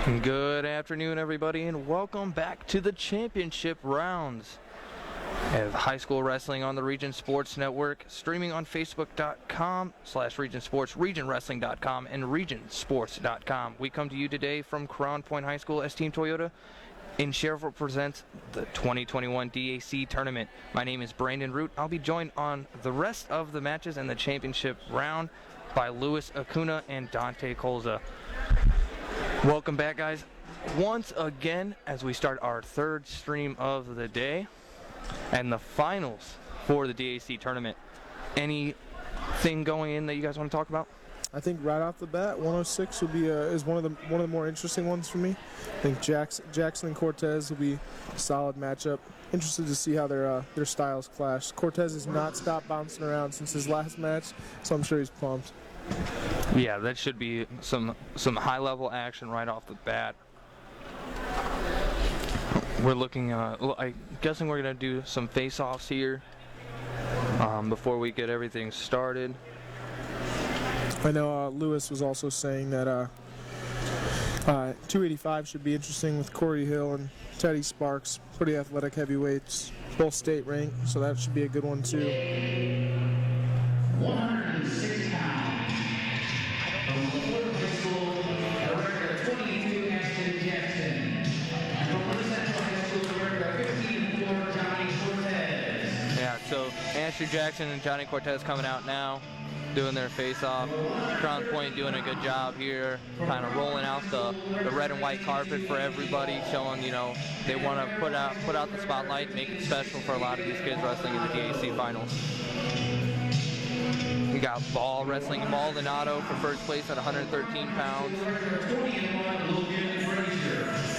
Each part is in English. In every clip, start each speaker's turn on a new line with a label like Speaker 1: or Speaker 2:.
Speaker 1: Good afternoon, everybody, and welcome back to the championship rounds of high school wrestling on the Region Sports Network, streaming on Facebook.com/RegionSports, RegionWrestling.com, and RegionSports.com. We come to you today from Crown Point High School as Team Toyota in Schererville presents the 2021 DAC tournament. My name is Brandon Root. I'll be joined on the rest of the matches in the championship round by Louis Acuna and Dante Colza. Welcome back, guys, once again as we start our third stream of the day and the finals for the DAC tournament. Anything going in that you guys want to talk about?
Speaker 2: I think right off the bat, 106 will be is one of the more interesting ones for me. I think Jackson and Cortez will be a solid matchup. Interested to see how their styles clash. Cortez has not stopped bouncing around since his last match, so I'm sure he's pumped.
Speaker 1: Yeah, that should be some high-level action right off the bat. We're looking. I'm guessing we're gonna do some face-offs here before we get everything started.
Speaker 2: I know Lewis was also saying that 285 should be interesting with Corey Hill and Teddy Sparks, pretty athletic heavyweights, both state ranked, so that should be a good one too.
Speaker 3: 106 pounds from Duneland High School, director 22, Ashton Jackson. And from Central High School, director 15-4, Johnny Cortez.
Speaker 1: Yeah, so Ashton Jackson and Johnny Cortez coming out now, doing their face-off. Crown Point doing a good job here, kind of rolling out the red and white carpet for everybody, showing, you know, they want to put out the spotlight, make it special for a lot of these kids wrestling in the DAC finals. We got Ball wrestling Maldonado for first place at 113 pounds.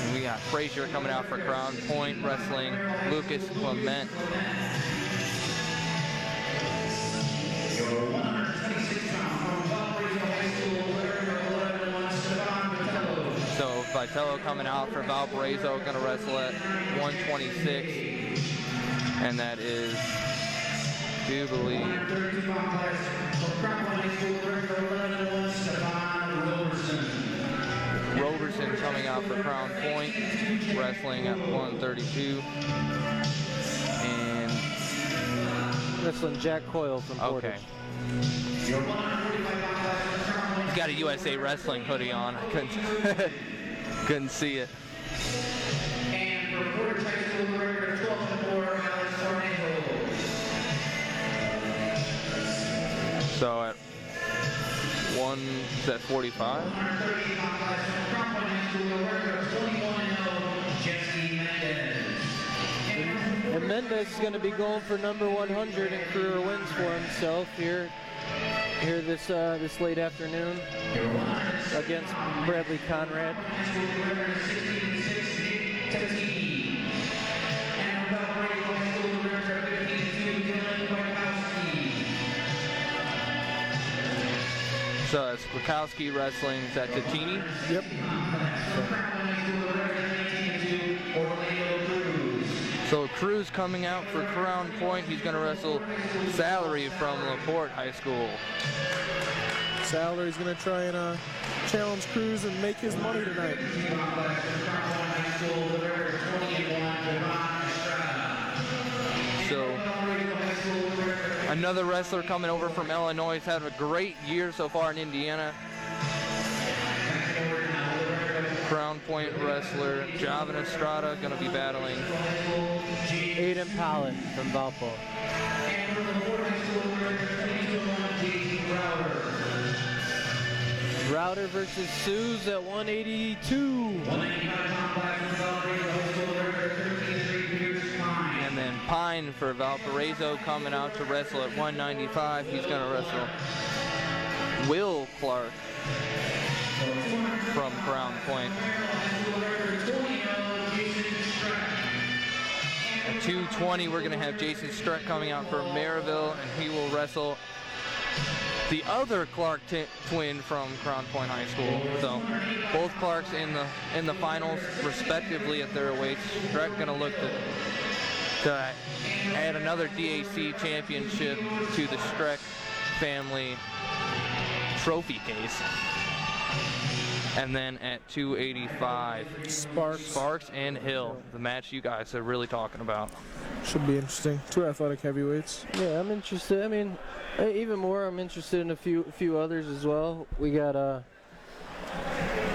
Speaker 1: And we got Frazier coming out for Crown Point wrestling Lucas Clement. So Vitello coming out for Valparaiso, going to wrestle at 126, and that is, I do believe, Roberson coming out for Crown Point, wrestling at 132, and
Speaker 4: wrestling Jack Coyle from Portage.
Speaker 1: okay. He's got a USA Wrestling hoodie on. I couldn't see it.
Speaker 3: And for Portage High School, director 12-4, Alex Tornado.
Speaker 1: So at 145?
Speaker 3: 130 pounds from Crown Point High School, director 21-0, Jesse Mendez.
Speaker 4: And Mendez is going to be going for number 100 in career wins for himself here this late afternoon against Bradley Conrad.
Speaker 1: So it's Krakowski wrestling. Is that Tatini?
Speaker 2: Yep.
Speaker 1: So Cruz coming out for Crown Point. He's going to wrestle Salary from LaPorte High School.
Speaker 2: Salary's going to try and challenge Cruz and make his money tonight.
Speaker 1: So another wrestler coming over from Illinois. He's had a great year so far in Indiana. Crown Point wrestler Javin Estrada going to be battling
Speaker 4: Aiden Pallet from Valpo. Router versus Suze at 182.
Speaker 1: And then Pine for Valparaiso coming out to wrestle at 195. He's going to wrestle Will Clark from Crown Point. At 220, we're going to have Jason Streck coming out for Maryville, and he will wrestle the other Clark twin from Crown Point High School. So both Clarks in the finals, respectively, at their weights. Streck going to look to add another DAC championship to the Streck family trophy case. And then at 285, Sparks and Hill, the match you guys are really talking about.
Speaker 2: Should be interesting. 2 athletic heavyweights.
Speaker 4: Yeah, I'm interested. I mean, even more, I'm interested in a few others as well. We got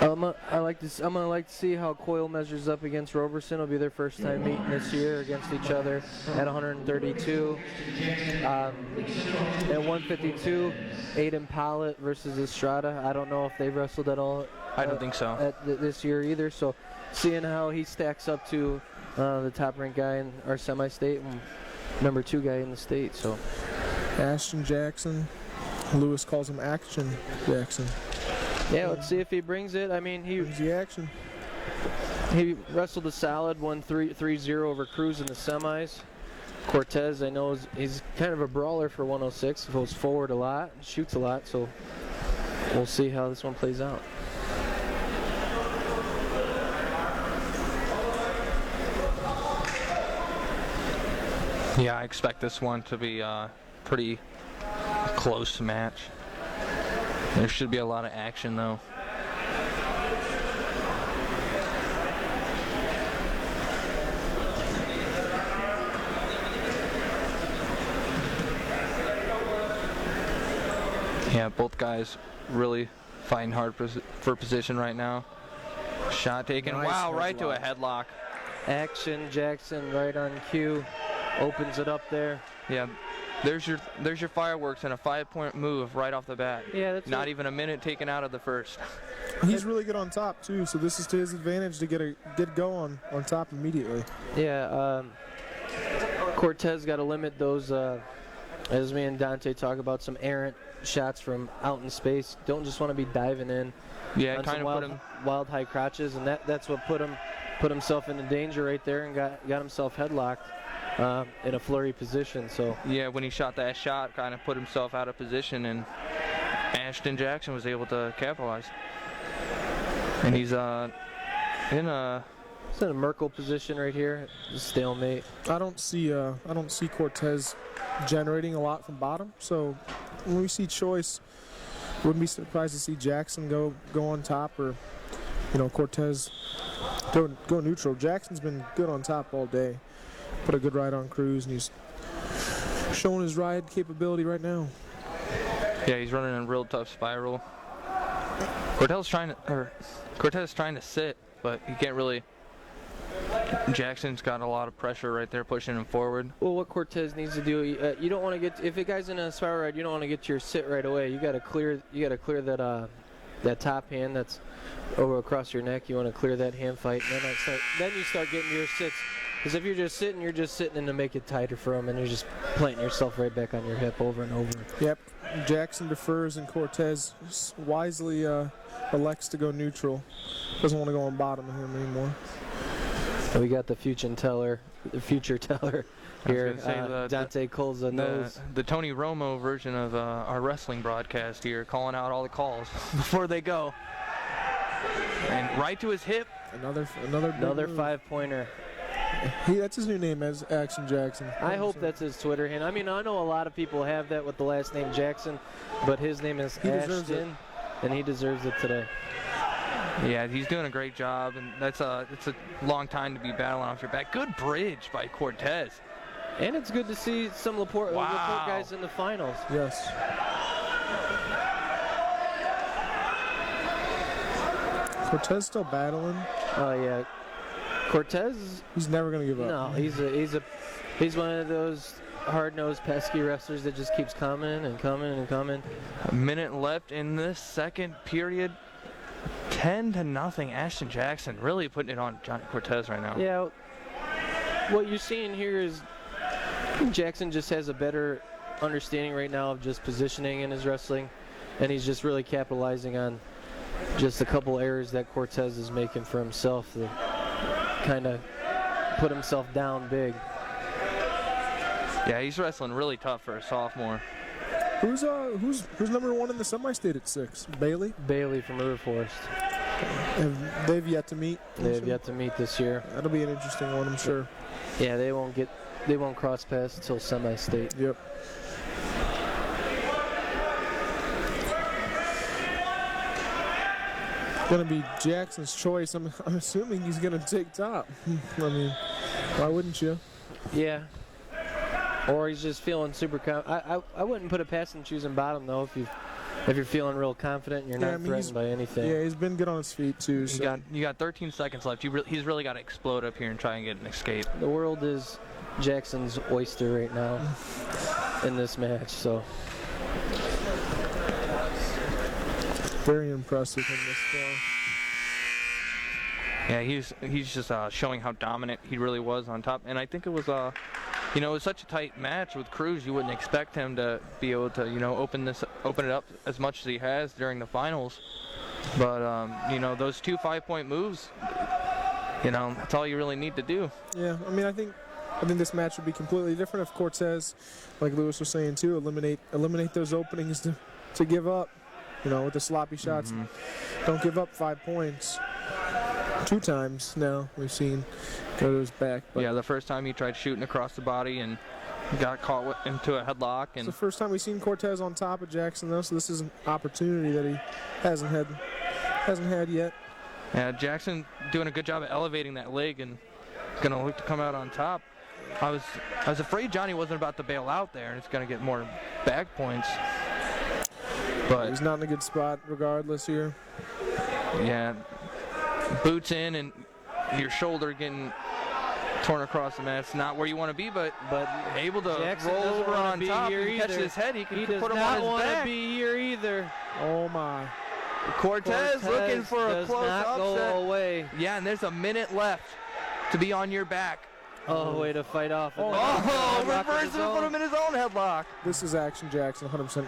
Speaker 4: I'm gonna like to see how Coyle measures up against Roberson. It'll be their first time meeting this year against each other at 132. At 152, Aiden Pollitt versus Estrada. I don't know if they've wrestled at all.
Speaker 1: I don't think so.
Speaker 4: This year either. So, seeing how he stacks up to the top-ranked guy in our semi-state and number 2 guy in the state. So,
Speaker 2: Ashton Jackson. Lewis calls him Action Jackson.
Speaker 4: Yeah, let's see if he brings it. I mean,
Speaker 2: Brings the action.
Speaker 4: he wrestled a solid 1-3-0 over Cruz in the semis. Cortez, I know, he's kind of a brawler for 106. Goes forward a lot, shoots a lot, so we'll see how this one plays out.
Speaker 1: Yeah, I expect this one to be a pretty close match. There should be a lot of action, though. Yeah, both guys really fighting hard for position right now. Shot taken.
Speaker 2: Nice
Speaker 1: wow, right to a
Speaker 2: headlock.
Speaker 1: headlock.
Speaker 4: Action Jackson right on cue. Opens it up there.
Speaker 1: Yeah, there's your fireworks and a 5-point move right off the bat.
Speaker 4: Yeah, that's
Speaker 1: Not even a minute taken out of the first.
Speaker 2: He's really good on top too, so this is to his advantage to get go on top immediately.
Speaker 4: Yeah, Cortez got to limit those, as me and Dante talk about, some errant shots from out in space. Don't just want to be diving in.
Speaker 1: Yeah,
Speaker 4: on
Speaker 1: kind
Speaker 4: some
Speaker 1: of put him.
Speaker 4: wild high crotches, and that's what put himself into danger right there and got himself headlocked in a flurry position. So
Speaker 1: Yeah, when he shot that shot, kind of put himself out of position, and Ashton Jackson was able to capitalize. And he's in a
Speaker 4: Merkel position right here, stalemate.
Speaker 2: I don't see Cortez generating a lot from bottom. So when we see choice, wouldn't be surprised to see Jackson go on top, or Cortez go neutral. Jackson's been good on top all day. Put a good ride on Cruz, and he's showing his ride capability right now.
Speaker 1: Yeah, he's running a real tough spiral. Cortez trying to sit, but he can't really. Jackson's got a lot of pressure right there, pushing him forward.
Speaker 4: Well, what Cortez needs to do, you don't want to get, if a guy's in a spiral ride, you don't want to get to your sit right away. You got to clear that top hand that's over across your neck. You want to clear that hand fight, and then you start getting your sits. Because if you're just sitting in to make it tighter for him, and you're just planting yourself right back on your hip over and over.
Speaker 2: Yep. Jackson defers, and Cortez wisely elects to go neutral. Doesn't want to go on bottom of him anymore.
Speaker 4: We got the future teller here. Dante Colza knows.
Speaker 1: The Tony Romo version of our wrestling broadcast here, calling out all the calls before they go. And right to his hip.
Speaker 2: Another
Speaker 4: 5-pointer.
Speaker 2: That's his new name, as Action Jackson.
Speaker 4: I hope that's his Twitter handle. I mean, I know a lot of people have that with the last name Jackson, but his name is Ashton, and he deserves it today.
Speaker 1: Yeah, he's doing a great job, and it's a long time to be battling off your back. Good bridge by Cortez.
Speaker 4: And it's good to see some Laporte guys in the finals.
Speaker 2: Yes. Cortez still battling.
Speaker 4: Oh yeah, Cortez.
Speaker 2: He's never gonna give up.
Speaker 4: No, he's one of those hard-nosed, pesky wrestlers that just keeps coming and coming and coming.
Speaker 1: A minute left in this second period. 10-0. Ashton Jackson really putting it on Johnny Cortez right now.
Speaker 4: Yeah. What you're seeing here is Jackson just has a better understanding right now of just positioning in his wrestling, and he's just really capitalizing on just a couple errors that Cortez is making for himself to kind of put himself down big.
Speaker 1: Yeah, he's wrestling really tough for a sophomore.
Speaker 2: Who's number 1 in the semi-state at 6? Bailey?
Speaker 4: Bailey from River Forest.
Speaker 2: They've yet to meet.
Speaker 4: They've yet to meet this year.
Speaker 2: That'll be an interesting one, I'm sure.
Speaker 4: Yeah, they won't cross paths until semi-state.
Speaker 2: Yep. going to be Jackson's choice. I'm assuming he's going to take top. I mean, why wouldn't you?
Speaker 4: Yeah. Or he's just feeling super confident. I wouldn't put it past him choosing bottom, though, if you're feeling real confident and you're not threatened by anything.
Speaker 2: Yeah, he's been good on his feet, too. So.
Speaker 1: You got 13 seconds left. He's really got to explode up here and try and get an escape.
Speaker 4: The world is Jackson's oyster right now in this match, so.
Speaker 2: Very impressive in this game.
Speaker 1: Yeah, he's just showing how dominant he really was on top, and I think it was it was such a tight match with Cruz. You wouldn't expect him to be able to open it up as much as he has during the finals, but those 2 5-point moves, that's all you really need to do.
Speaker 2: Yeah, I mean, I think this match would be completely different if Cortez, like Lewis was saying too, eliminate those openings to give up. With the sloppy shots. Don't give up 5 points. 2 times now we've seen go to his back. But
Speaker 1: yeah, the first time he tried shooting across the body and got caught into a headlock. And
Speaker 2: it's the first time we've seen Cortez on top of Jackson, though, so this is an opportunity that he hasn't had yet.
Speaker 1: Yeah, Jackson doing a good job of elevating that leg and gonna look to come out on top. I was afraid Johnny wasn't about to bail out there and it's gonna get more back points. But
Speaker 2: he's not in a good spot regardless here.
Speaker 1: Yeah, boots in and your shoulder getting torn across the mat. It's not where you want to be, but able to
Speaker 4: Jackson
Speaker 1: roll over on top and catch
Speaker 4: either.
Speaker 1: his head. He can
Speaker 4: does
Speaker 1: put him
Speaker 4: not
Speaker 1: on his
Speaker 4: want
Speaker 1: back.
Speaker 4: to be here either.
Speaker 2: Oh my!
Speaker 1: Cortez looking for a
Speaker 4: does
Speaker 1: close
Speaker 4: not
Speaker 1: upset.
Speaker 4: Go away.
Speaker 1: Yeah, and there's a minute left to be on your back.
Speaker 4: Oh, way to fight off.
Speaker 1: Reverse and put him in his own headlock.
Speaker 2: This is Action Jackson, 100%.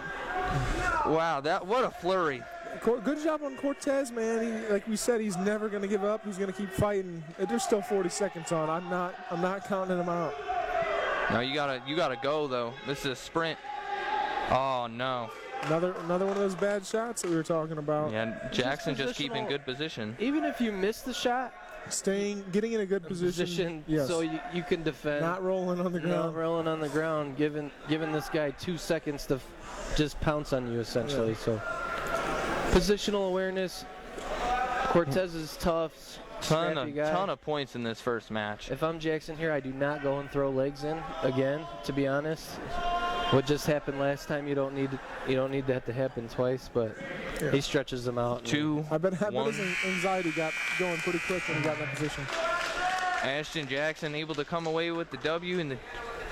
Speaker 1: Wow, what a flurry.
Speaker 2: Good job on Cortez, man. Like we said, he's never going to give up. He's going to keep fighting. There's still 40 seconds on. I'm not counting him out.
Speaker 1: No, you gotta go though. This is a sprint. Oh no.
Speaker 2: Another one of those bad shots that we were talking about.
Speaker 1: Yeah, Jackson just keeping good position.
Speaker 4: Even if you miss the shot,
Speaker 2: getting in a good position, yes.
Speaker 4: So you can defend.
Speaker 2: Not rolling on the ground.
Speaker 4: Not rolling on the ground, giving this guy 2 seconds to just pounce on you, essentially. Yeah. So positional awareness. Cortez is tough.
Speaker 1: Ton of points in this first match.
Speaker 4: If I'm Jackson here, I do not go and throw legs in again. To be honest, what just happened last time, you don't need that to happen twice. But yeah. He stretches them out.
Speaker 2: I bet his anxiety got going pretty quick when he got in that position.
Speaker 1: Ashton Jackson able to come away with the W, and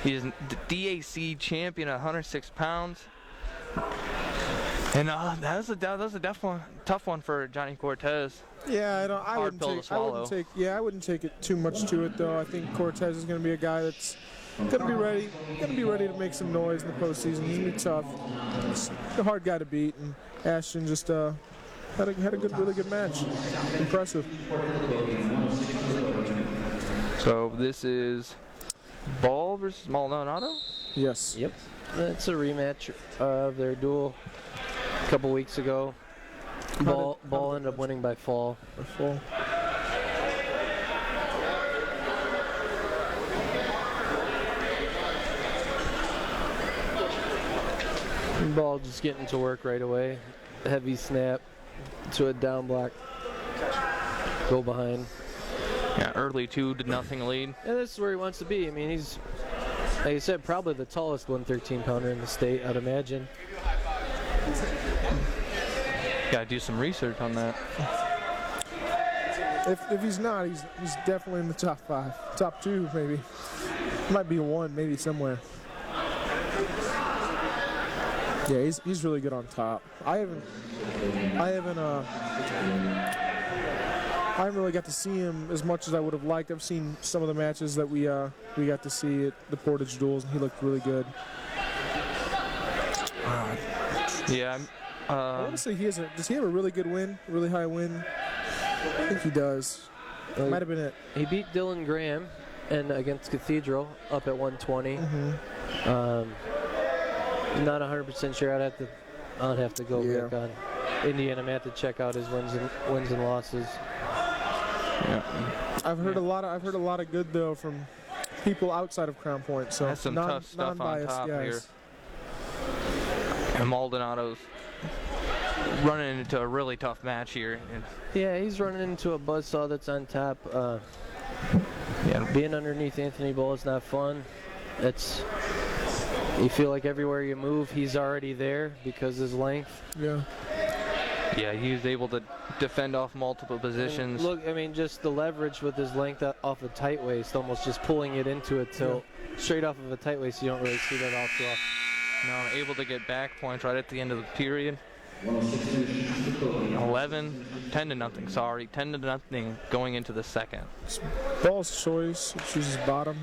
Speaker 1: he is the DAC champion at 106 pounds. And that was a tough one for Johnny Cortez.
Speaker 2: Yeah, I wouldn't take it too much to it though. I think Cortez is going to be a guy that's going to be ready to make some noise in the postseason. He's going to be tough. He's a hard guy to beat, and Ashton just had a really good match. Impressive.
Speaker 1: So this is Ball versus Maldonado?
Speaker 2: Yes.
Speaker 4: Yep. It's a rematch of their duel a couple weeks ago. Ball ended up winning by fall. Ball just getting to work right away. Heavy snap to a down block. Go behind.
Speaker 1: Yeah, early 2-0 lead.
Speaker 4: And this is where he wants to be. I mean, he's, like I said, probably the tallest 113-pounder in the state, I'd imagine.
Speaker 1: Gotta do some research on that.
Speaker 2: If he's not, he's definitely in the top 5, top 2 maybe. Might be 1 maybe somewhere. Yeah, he's really good on top. I haven't really got to see him as much as I would have liked. I've seen some of the matches that we got to see at the Portage duels, and he looked really good.
Speaker 1: Yeah.
Speaker 2: I want to say does he have a really good win, really high win? I think he does. Might have been it.
Speaker 4: He beat Dylan Graham and against Cathedral up at 120. Not 100% sure. I'd have to go back on Indiana. I have to check out his wins and losses.
Speaker 1: Yeah.
Speaker 2: I've heard a lot of good though from people outside of Crown Point. So
Speaker 1: that's some tough stuff on top
Speaker 2: guys.
Speaker 1: here. And Maldonado's running into a really tough match here. And
Speaker 4: Yeah, he's running into a buzzsaw that's on top.
Speaker 1: yeah,
Speaker 4: Being underneath Anthony Ball is not fun. You feel like everywhere you move, he's already there because his length.
Speaker 2: Yeah.
Speaker 1: yeah, he was able to defend off multiple
Speaker 4: And
Speaker 1: positions.
Speaker 4: look, I mean, just the leverage with his length off a tight waist, almost just pulling it into a tilt. Straight off of a tight waist, you don't really see that all too often.
Speaker 1: Now able to get back points right at the end of the period. 10 to nothing, sorry. 10 to nothing going into the second.
Speaker 2: It's Ball's choice. He chooses bottom.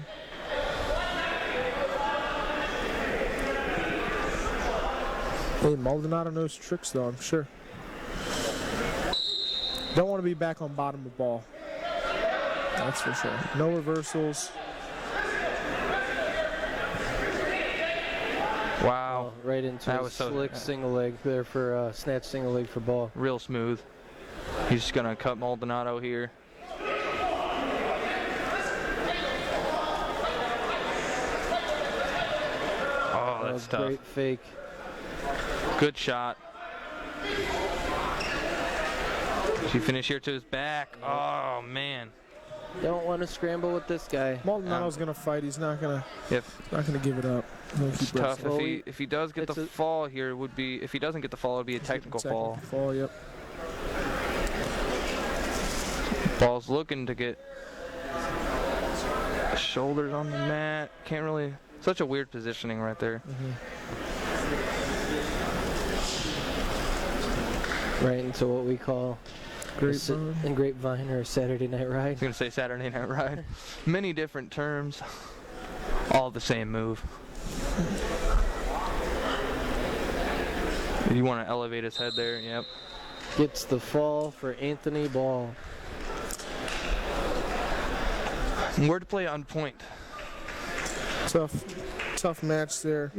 Speaker 2: Hey, Maldonado knows tricks, though, I'm sure. Don't want to be back on bottom of ball. That's for sure. No reversals.
Speaker 1: Wow,
Speaker 4: Right into
Speaker 1: That
Speaker 4: a
Speaker 1: was so-
Speaker 4: slick single leg there for snatch single leg for Ball.
Speaker 1: real smooth. He's just gonna cut Maldonado here. Oh,
Speaker 4: That
Speaker 1: that's
Speaker 4: was
Speaker 1: tough.
Speaker 4: great fake.
Speaker 1: Good shot. She finished here to his back. Oh man.
Speaker 4: Don't want to scramble with this guy.
Speaker 2: Maldonado's going to fight. He's not going
Speaker 1: If
Speaker 2: to give it up. He's gonna
Speaker 1: it's
Speaker 2: keep
Speaker 1: tough,
Speaker 2: wrestling.
Speaker 1: if he does get
Speaker 4: It's
Speaker 1: the
Speaker 4: a-
Speaker 1: fall here, would be if he doesn't get the fall, it'd be a technical fall.
Speaker 2: Fall, yep.
Speaker 1: Ball's looking to get shoulders on the mat. Can't really. Such a weird positioning right there.
Speaker 4: Right into what we call
Speaker 2: Grapevine.
Speaker 4: in Grapevine or Saturday Night
Speaker 1: I
Speaker 4: Ride.
Speaker 1: was gonna say Saturday Night Ride. Many different terms, all the same move. You want to elevate his head there? Yep.
Speaker 4: Gets the fall for Anthony Ball.
Speaker 1: Word play on point.
Speaker 2: Tough match there,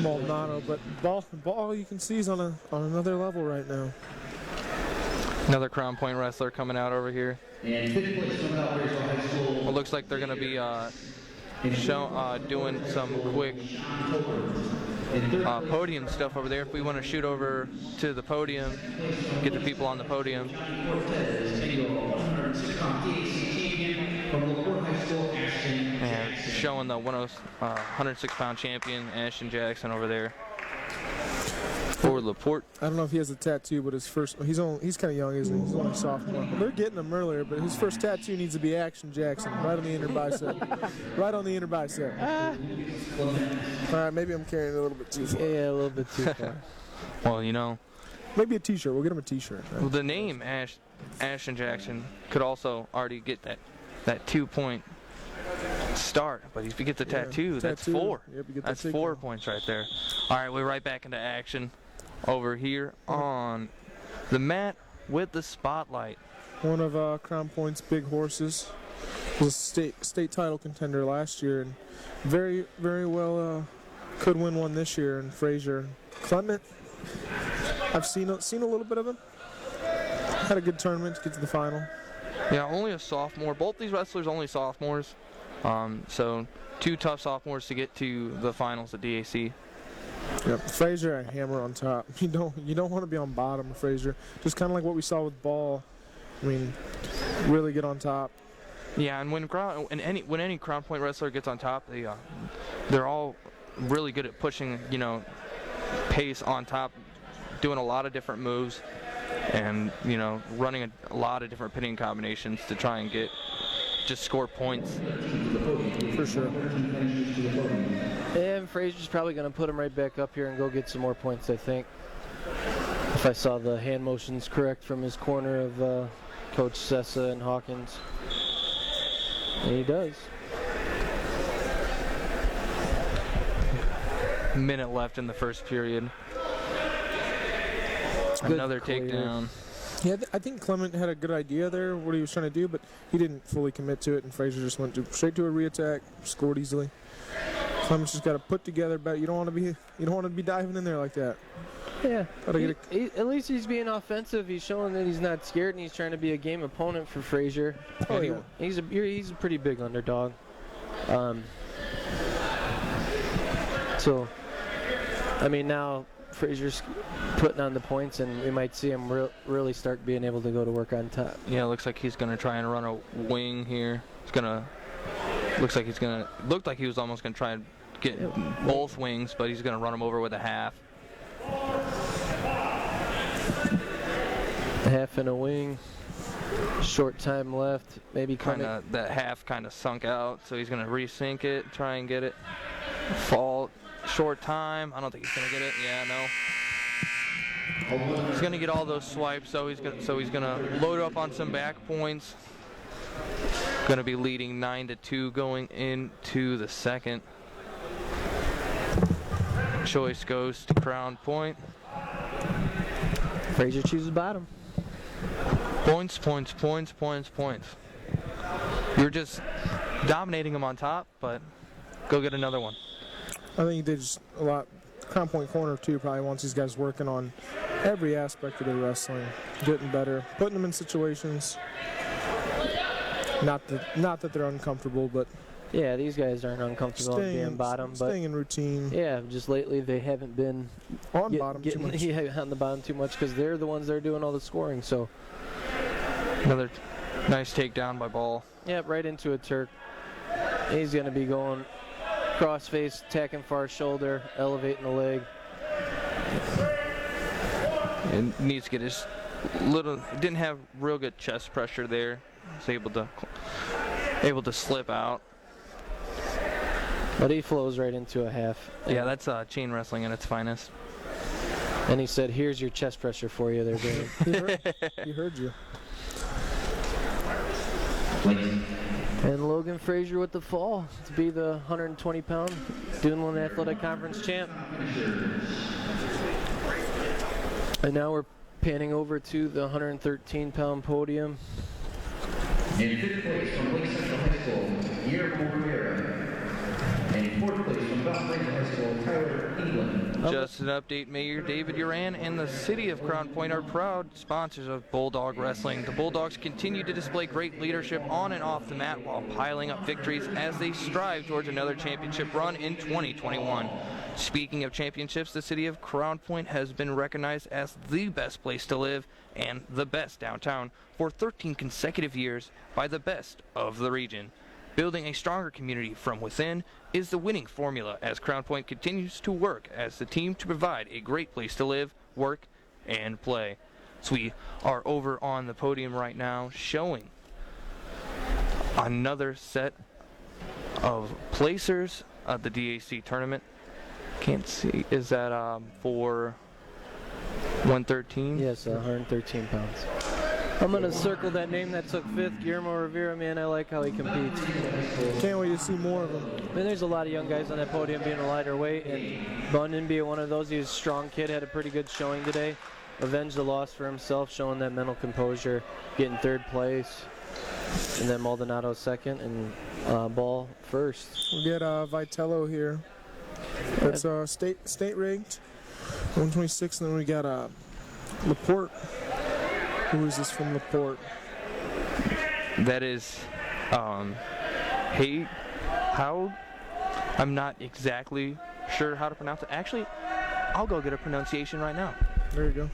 Speaker 2: Maldonado. But ball, you can see, is on another level right now.
Speaker 1: Another Crown Point wrestler coming out over here.
Speaker 3: And fifth place coming out of High School.
Speaker 1: It looks like they're gonna be doing some quick podium stuff over there. If we want to shoot over to the podium, get the people on the podium. And showing the 106-pound champion Ashton Jackson over there for Laporte.
Speaker 2: I don't know if he has a tattoo, but his first, he's kind of young, isn't he? He's only a sophomore. Well, they're getting him earlier, but his first tattoo needs to be Action Jackson, right on the inner bicep. Right on the inner bicep. All right, maybe I'm carrying it a little bit too far.
Speaker 4: Yeah, a little bit too far.
Speaker 1: Well, you know,
Speaker 2: Maybe a t-shirt. We'll get him a t-shirt.
Speaker 1: well, the name Ashton Jackson could also already get that 2-point start, but if he gets a tattoo, that's 4.
Speaker 2: Yep, you get
Speaker 1: That's
Speaker 2: the
Speaker 1: 4 points right there. All right, we're right back into action over here on the mat with the spotlight.
Speaker 2: One of Crown Point's big horses. Was a state title contender last year, and very well could win one this year. And Frazier Clement, I've seen a little bit of him. Had a good tournament to get to the final.
Speaker 1: Yeah, only a sophomore. Both these wrestlers only sophomores. So 2 tough sophomores to get to the finals at DAC.
Speaker 2: Yep, Frazier a hammer on top. You don't want to be on bottom, Frazier. Just kind of like what we saw with Ball. I mean, really get on top.
Speaker 1: Yeah, and when any Crown Point wrestler gets on top, they're all really good at pushing, pace on top, doing a lot of different moves, and running a lot of different pinning combinations to try and just score points.
Speaker 2: For sure.
Speaker 4: And Frazier's probably going to put him right back up here and go get some more points, I think. If I saw the hand motions correct from his corner of Coach Sessa and Hawkins. And he does.
Speaker 1: Minute left in the first period.
Speaker 4: Good
Speaker 1: Another
Speaker 4: clear.
Speaker 1: takedown.
Speaker 2: Yeah, I think Clement had a good idea there, what he was trying to do, but he didn't fully commit to it, and Frazier just went straight to a re-attack, scored easily. Clement's just got to put together better. You don't want to be diving in there like that.
Speaker 4: Yeah.
Speaker 2: Gotta get
Speaker 4: At least he's being offensive. He's showing that he's not scared, and he's trying to be a game opponent for Frazier.
Speaker 2: Oh,
Speaker 4: And
Speaker 2: yeah.
Speaker 4: He's a pretty big underdog. So, I mean, now Frazier's putting on the points, and we might see him really start being able to go to work on top.
Speaker 1: Yeah, it looks like he's going to try and run a wing here. Looked like he was almost going to try and get both wings, but he's going to run them over with a half.
Speaker 4: Half and a wing. Short time left. Maybe
Speaker 1: That half kind of sunk out, so he's going to resync it, try and get it. Fall. Short time. I don't think he's going to get it. Yeah, no. He's going to get all those swipes, so he's going to load up on some back points. Going to be leading 9-2 going into the second. Choice goes to Crown Point.
Speaker 4: Frazier chooses bottom.
Speaker 1: Points. You're just dominating them on top, but go get another one.
Speaker 2: I think he did just a lot. Crown Point Corner, too, probably wants these guys working on every aspect of their wrestling, getting better, putting them in situations. Not that they're uncomfortable, but
Speaker 4: yeah, these guys aren't uncomfortable being bottom, but
Speaker 2: staying in routine.
Speaker 4: Yeah, just lately they haven't been
Speaker 2: on bottom too much.
Speaker 4: Yeah, on the bottom too much because they're the ones that are doing all the scoring. So
Speaker 1: another nice takedown by Ball.
Speaker 4: Yeah, right into a Turk. He's going to be going cross face, attacking far shoulder, elevating the leg.
Speaker 1: And needs to get his didn't have real good chest pressure there. He's able to slip out.
Speaker 4: But he flows right into a half.
Speaker 1: Yeah, that's chain wrestling at its finest.
Speaker 4: And he said, "Here's your chest pressure for you there, Dave."
Speaker 2: He heard you.
Speaker 4: And Logan Frazier with the fall to be the 120-pound Duneland Athletic Conference champ. And now we're panning over to the 113-pound podium.
Speaker 3: In fifth place from Lake Central High School, Guillermo Rivera. And in fourth place from Valparaiso High School, Tyler England.
Speaker 1: Just an update, Mayor David Uran and the City of Crown Point are proud sponsors of Bulldog Wrestling. The Bulldogs continue to display great leadership on and off the mat while piling up victories as they strive towards another championship run in 2021. Speaking of championships, the City of Crown Point has been recognized as the best place to live and the best downtown for 13 consecutive years by the best of the region. Building a stronger community from within is the winning formula as Crown Point continues to work as the team to provide a great place to live, work, and play. So we are over on the podium right now showing another set of placers of the DAC tournament. Can't see, is that for 113?
Speaker 4: Yes, 113 pounds. I'm going to circle that name that took fifth, Guillermo Rivera. Man, I like how he competes.
Speaker 2: Can't wait to see more of him.
Speaker 4: I mean, there's a lot of young guys on that podium being a lighter weight, and Bunyan being one of those. He was a strong kid, had a pretty good showing today. Avenged the loss for himself, showing that mental composure, getting third place. And then Maldonado second, and Ball first.
Speaker 2: We get Vitello here. That's state ranked, 126, and then we got Laporte. Who is this from Laporte?
Speaker 1: That is Hey, how? I'm not exactly sure how to pronounce it. Actually, I'll go get a pronunciation right now.
Speaker 2: There you go.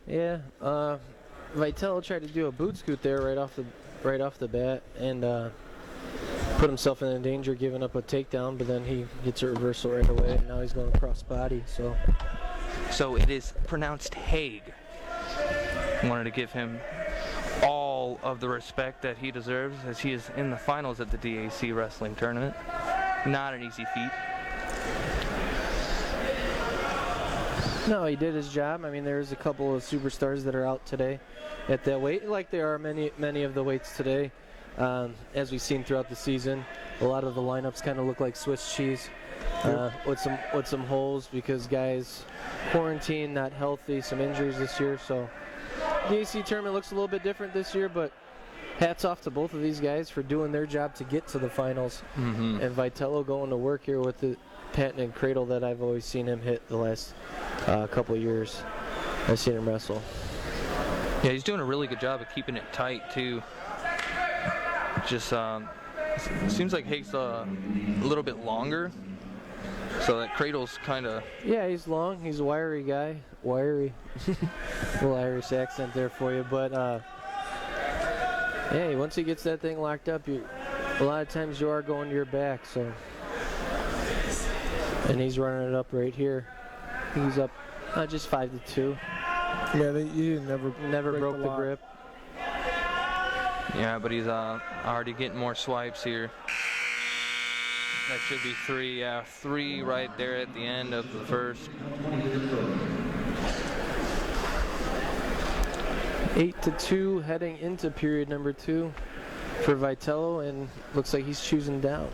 Speaker 4: Yeah, Vitello tried to do a boot scoot there right off the bat, and put himself in danger, giving up a takedown. But then he gets a reversal right away, and now he's going cross body.
Speaker 1: So it is pronounced Haig. Wanted to give him all of the respect that he deserves as he is in the finals at the DAC wrestling tournament. Not an easy feat.
Speaker 4: No, he did his job. I mean, there's a couple of superstars that are out today at that weight, like there are many of the weights today. As we've seen throughout the season, a lot of the lineups kind of look like Swiss cheese, with some holes because guys quarantine, not healthy, some injuries this year. So the AC tournament looks a little bit different this year, but hats off to both of these guys for doing their job to get to the finals.
Speaker 1: Mm-hmm.
Speaker 4: And Vitello going to work here with the patented cradle that I've always seen him hit the last couple of years. I've seen him wrestle.
Speaker 1: Yeah, he's doing a really good job of keeping it tight too. Just seems like Haig's a little bit longer So that cradle's kind of.
Speaker 4: Yeah, he's long. He's a wiry guy. Wiry. Little Irish accent there for you. But, hey, once he gets that thing locked up, a lot of times you are going to your back. So, and he's running it up right here. He's up just 5-2.
Speaker 2: Yeah, you never
Speaker 4: broke the
Speaker 2: lock.
Speaker 4: grip.
Speaker 1: Yeah, but he's already getting more swipes here. That should be 3. Yeah, 3 right there at the end of the first.
Speaker 4: 8-2 heading into period number 2 for Vitello, and looks like he's choosing down.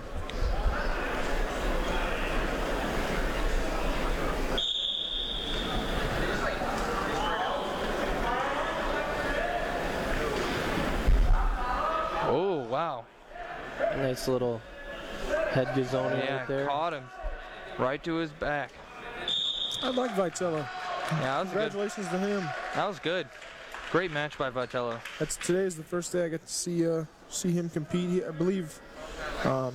Speaker 1: Oh, wow.
Speaker 4: Nice little head gazoni
Speaker 1: Yeah,
Speaker 4: right there.
Speaker 1: caught him right to his back.
Speaker 2: I like Vitello.
Speaker 1: Yeah, that was good.
Speaker 2: Congratulations to him.
Speaker 1: That was good. Great match by Vitello.
Speaker 2: Today is the first day I got to see him compete. I believe I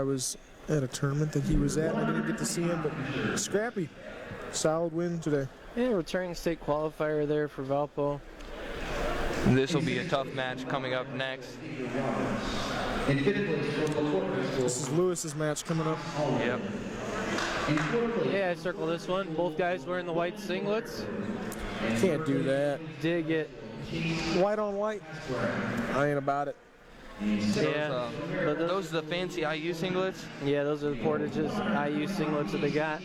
Speaker 2: was at a tournament that he was at. I didn't get to see him, but scrappy, solid win today.
Speaker 4: Yeah, returning state qualifier there for Valpo.
Speaker 1: This will be a tough match coming up next.
Speaker 2: This is Lewis's match coming up.
Speaker 1: Yep.
Speaker 4: Yeah, I circle this one. Both guys wearing the white singlets.
Speaker 2: Can't do that.
Speaker 4: Dig it.
Speaker 2: White on white. I ain't about it.
Speaker 4: Yeah, but
Speaker 1: Those are the fancy IU singlets.
Speaker 4: yeah, those are the Portage's IU singlets that they got.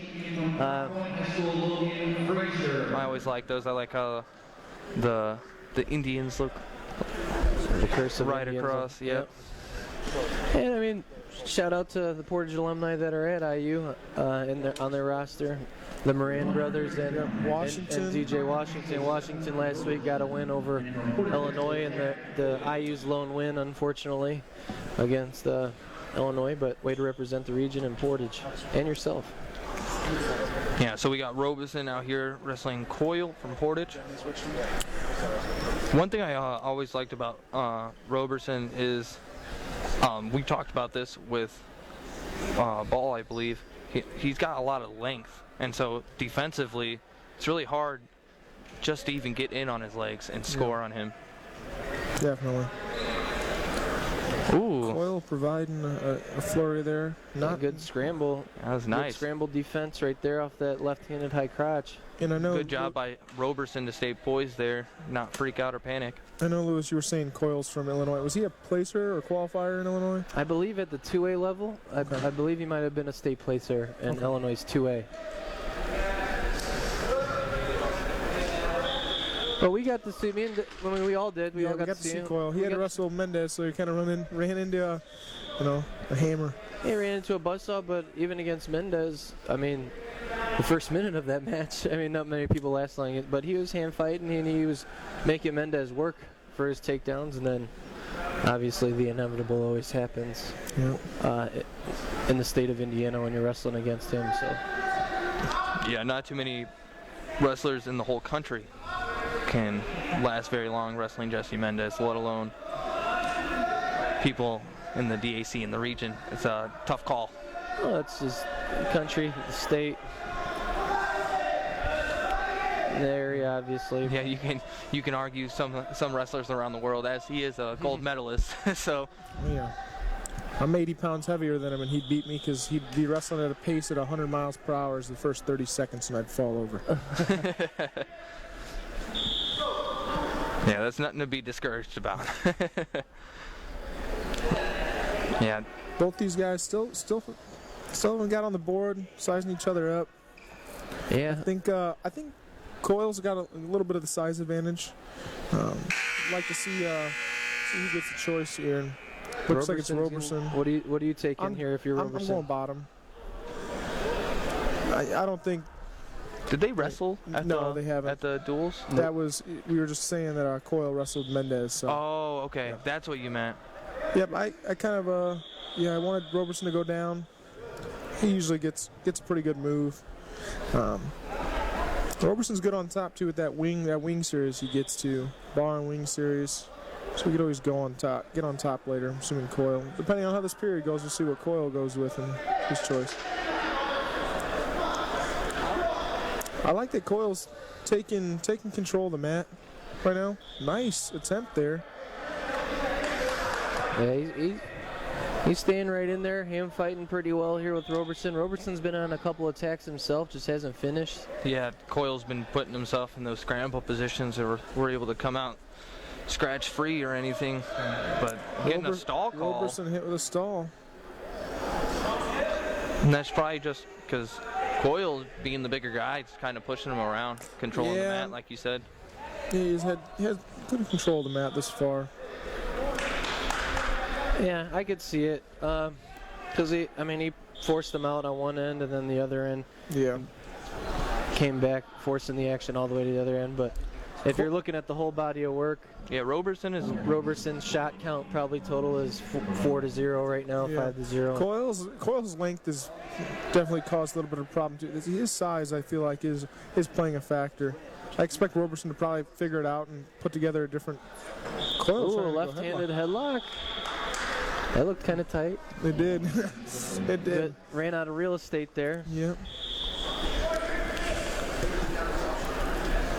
Speaker 1: I always like those. I like how the Indians look
Speaker 4: The curse of
Speaker 1: right
Speaker 4: Indians.
Speaker 1: across. Yep.
Speaker 4: And I mean, shout out to the Portage alumni that are at IU on their roster. The Moran brothers and
Speaker 2: Washington.
Speaker 4: and DJ Washington. Washington last week got a win over Illinois, and the IU's lone win, unfortunately, against Illinois. But way to represent the region and Portage and yourself.
Speaker 1: Yeah, so we got Robeson out here wrestling Coyle from Portage. One thing I always liked about Roberson is we talked about this with Ball, I believe. He's got a lot of length, and so defensively, it's really hard just to even get in on his legs and score on him.
Speaker 2: Definitely.
Speaker 1: Ooh,
Speaker 2: Coyle providing a flurry there.
Speaker 4: Not good scramble.
Speaker 1: that was
Speaker 4: Good
Speaker 1: nice.
Speaker 4: scramble defense right there off that left-handed high crotch.
Speaker 2: And I know
Speaker 1: Good job by Roberson to stay poised there, not freak out or panic.
Speaker 2: I know, Lewis, you were saying Coyle's from Illinois. Was he a placer or qualifier in Illinois?
Speaker 4: I believe at the 2A level, I believe he might have been a state placer in Illinois' 2A. But we got to see, we all did. We all got to see him.
Speaker 2: Coyle. He had to wrestle Mendez, so he kind of ran into a hammer.
Speaker 4: He ran into a buzzsaw, but even against Mendez, I mean, the first minute of that match, I mean, not many people last long it, but he was hand fighting and he was making Mendez work for his takedowns, and then obviously the inevitable always happens in the state of Indiana when you're wrestling against him. So
Speaker 1: Yeah, not too many wrestlers in the whole country can last very long wrestling Jesse Mendez, let alone people in the DAC in the region. It's a tough call.
Speaker 4: well, it's just the country, the state, the area, obviously.
Speaker 1: Yeah, you can argue some wrestlers around the world, as he is a gold medalist. So
Speaker 2: Yeah. I'm 80 pounds heavier than him, and he'd beat me because he'd be wrestling at a pace at 100 miles per hour the first 30 seconds, and I'd fall over.
Speaker 1: yeah, that's nothing to be discouraged about. Yeah,
Speaker 2: Both these guys still haven't got on the board, sizing each other up.
Speaker 4: Yeah.
Speaker 2: I think Coyle's got a little bit of the size advantage. I'd like to see who gets the choice here. Looks like it's Roberson.
Speaker 4: What do you take in here if you're
Speaker 2: I'm
Speaker 4: Roberson?
Speaker 2: going bottom. I don't think
Speaker 1: did they wrestle at
Speaker 2: No, they haven't.
Speaker 1: at the duels?
Speaker 2: that was. We were just saying that Coyle wrestled Mendez. So.
Speaker 1: Oh, okay,
Speaker 2: Yeah.
Speaker 1: that's what you meant.
Speaker 2: Yep, I kind of I wanted Roberson to go down. He usually gets a pretty good move. Roberson's good on top too with that wing series he gets to, bar and wing series. So we could always get on top later. I'm assuming Coyle. Depending on how this period goes, we'll see what Coyle goes with and his choice. I like that Coyle's taking control of the mat right now. Nice attempt there.
Speaker 4: Yeah, he's staying right in there, hand fighting pretty well here with Roberson. Roberson's been on a couple attacks himself, just hasn't finished.
Speaker 1: Yeah, Coyle's been putting himself in those scramble positions or we're able to come out scratch free or anything, but getting a stall call.
Speaker 2: Roberson hit with a stall.
Speaker 1: And that's probably just because Coyle, being the bigger guy, is kind of pushing him around, controlling the mat, like you said.
Speaker 2: Yeah, he has good control of the mat this far.
Speaker 4: Yeah, I could see it. Because he forced him out on one end and then the other end.
Speaker 2: Yeah.
Speaker 4: Came back, forcing the action all the way to the other end. But if you're looking at the whole body of work,
Speaker 1: yeah,
Speaker 4: Roberson's shot count probably total is 4-0 right now, 5-0.
Speaker 2: Coyle's length has definitely caused a little bit of a problem too. His size, I feel like, is playing a factor. I expect Roberson to probably figure it out and put together a different.
Speaker 4: Ooh, a left-handed headlock. That looked kind of tight.
Speaker 2: It did. It did.
Speaker 4: But ran out of real estate there.
Speaker 2: Yep.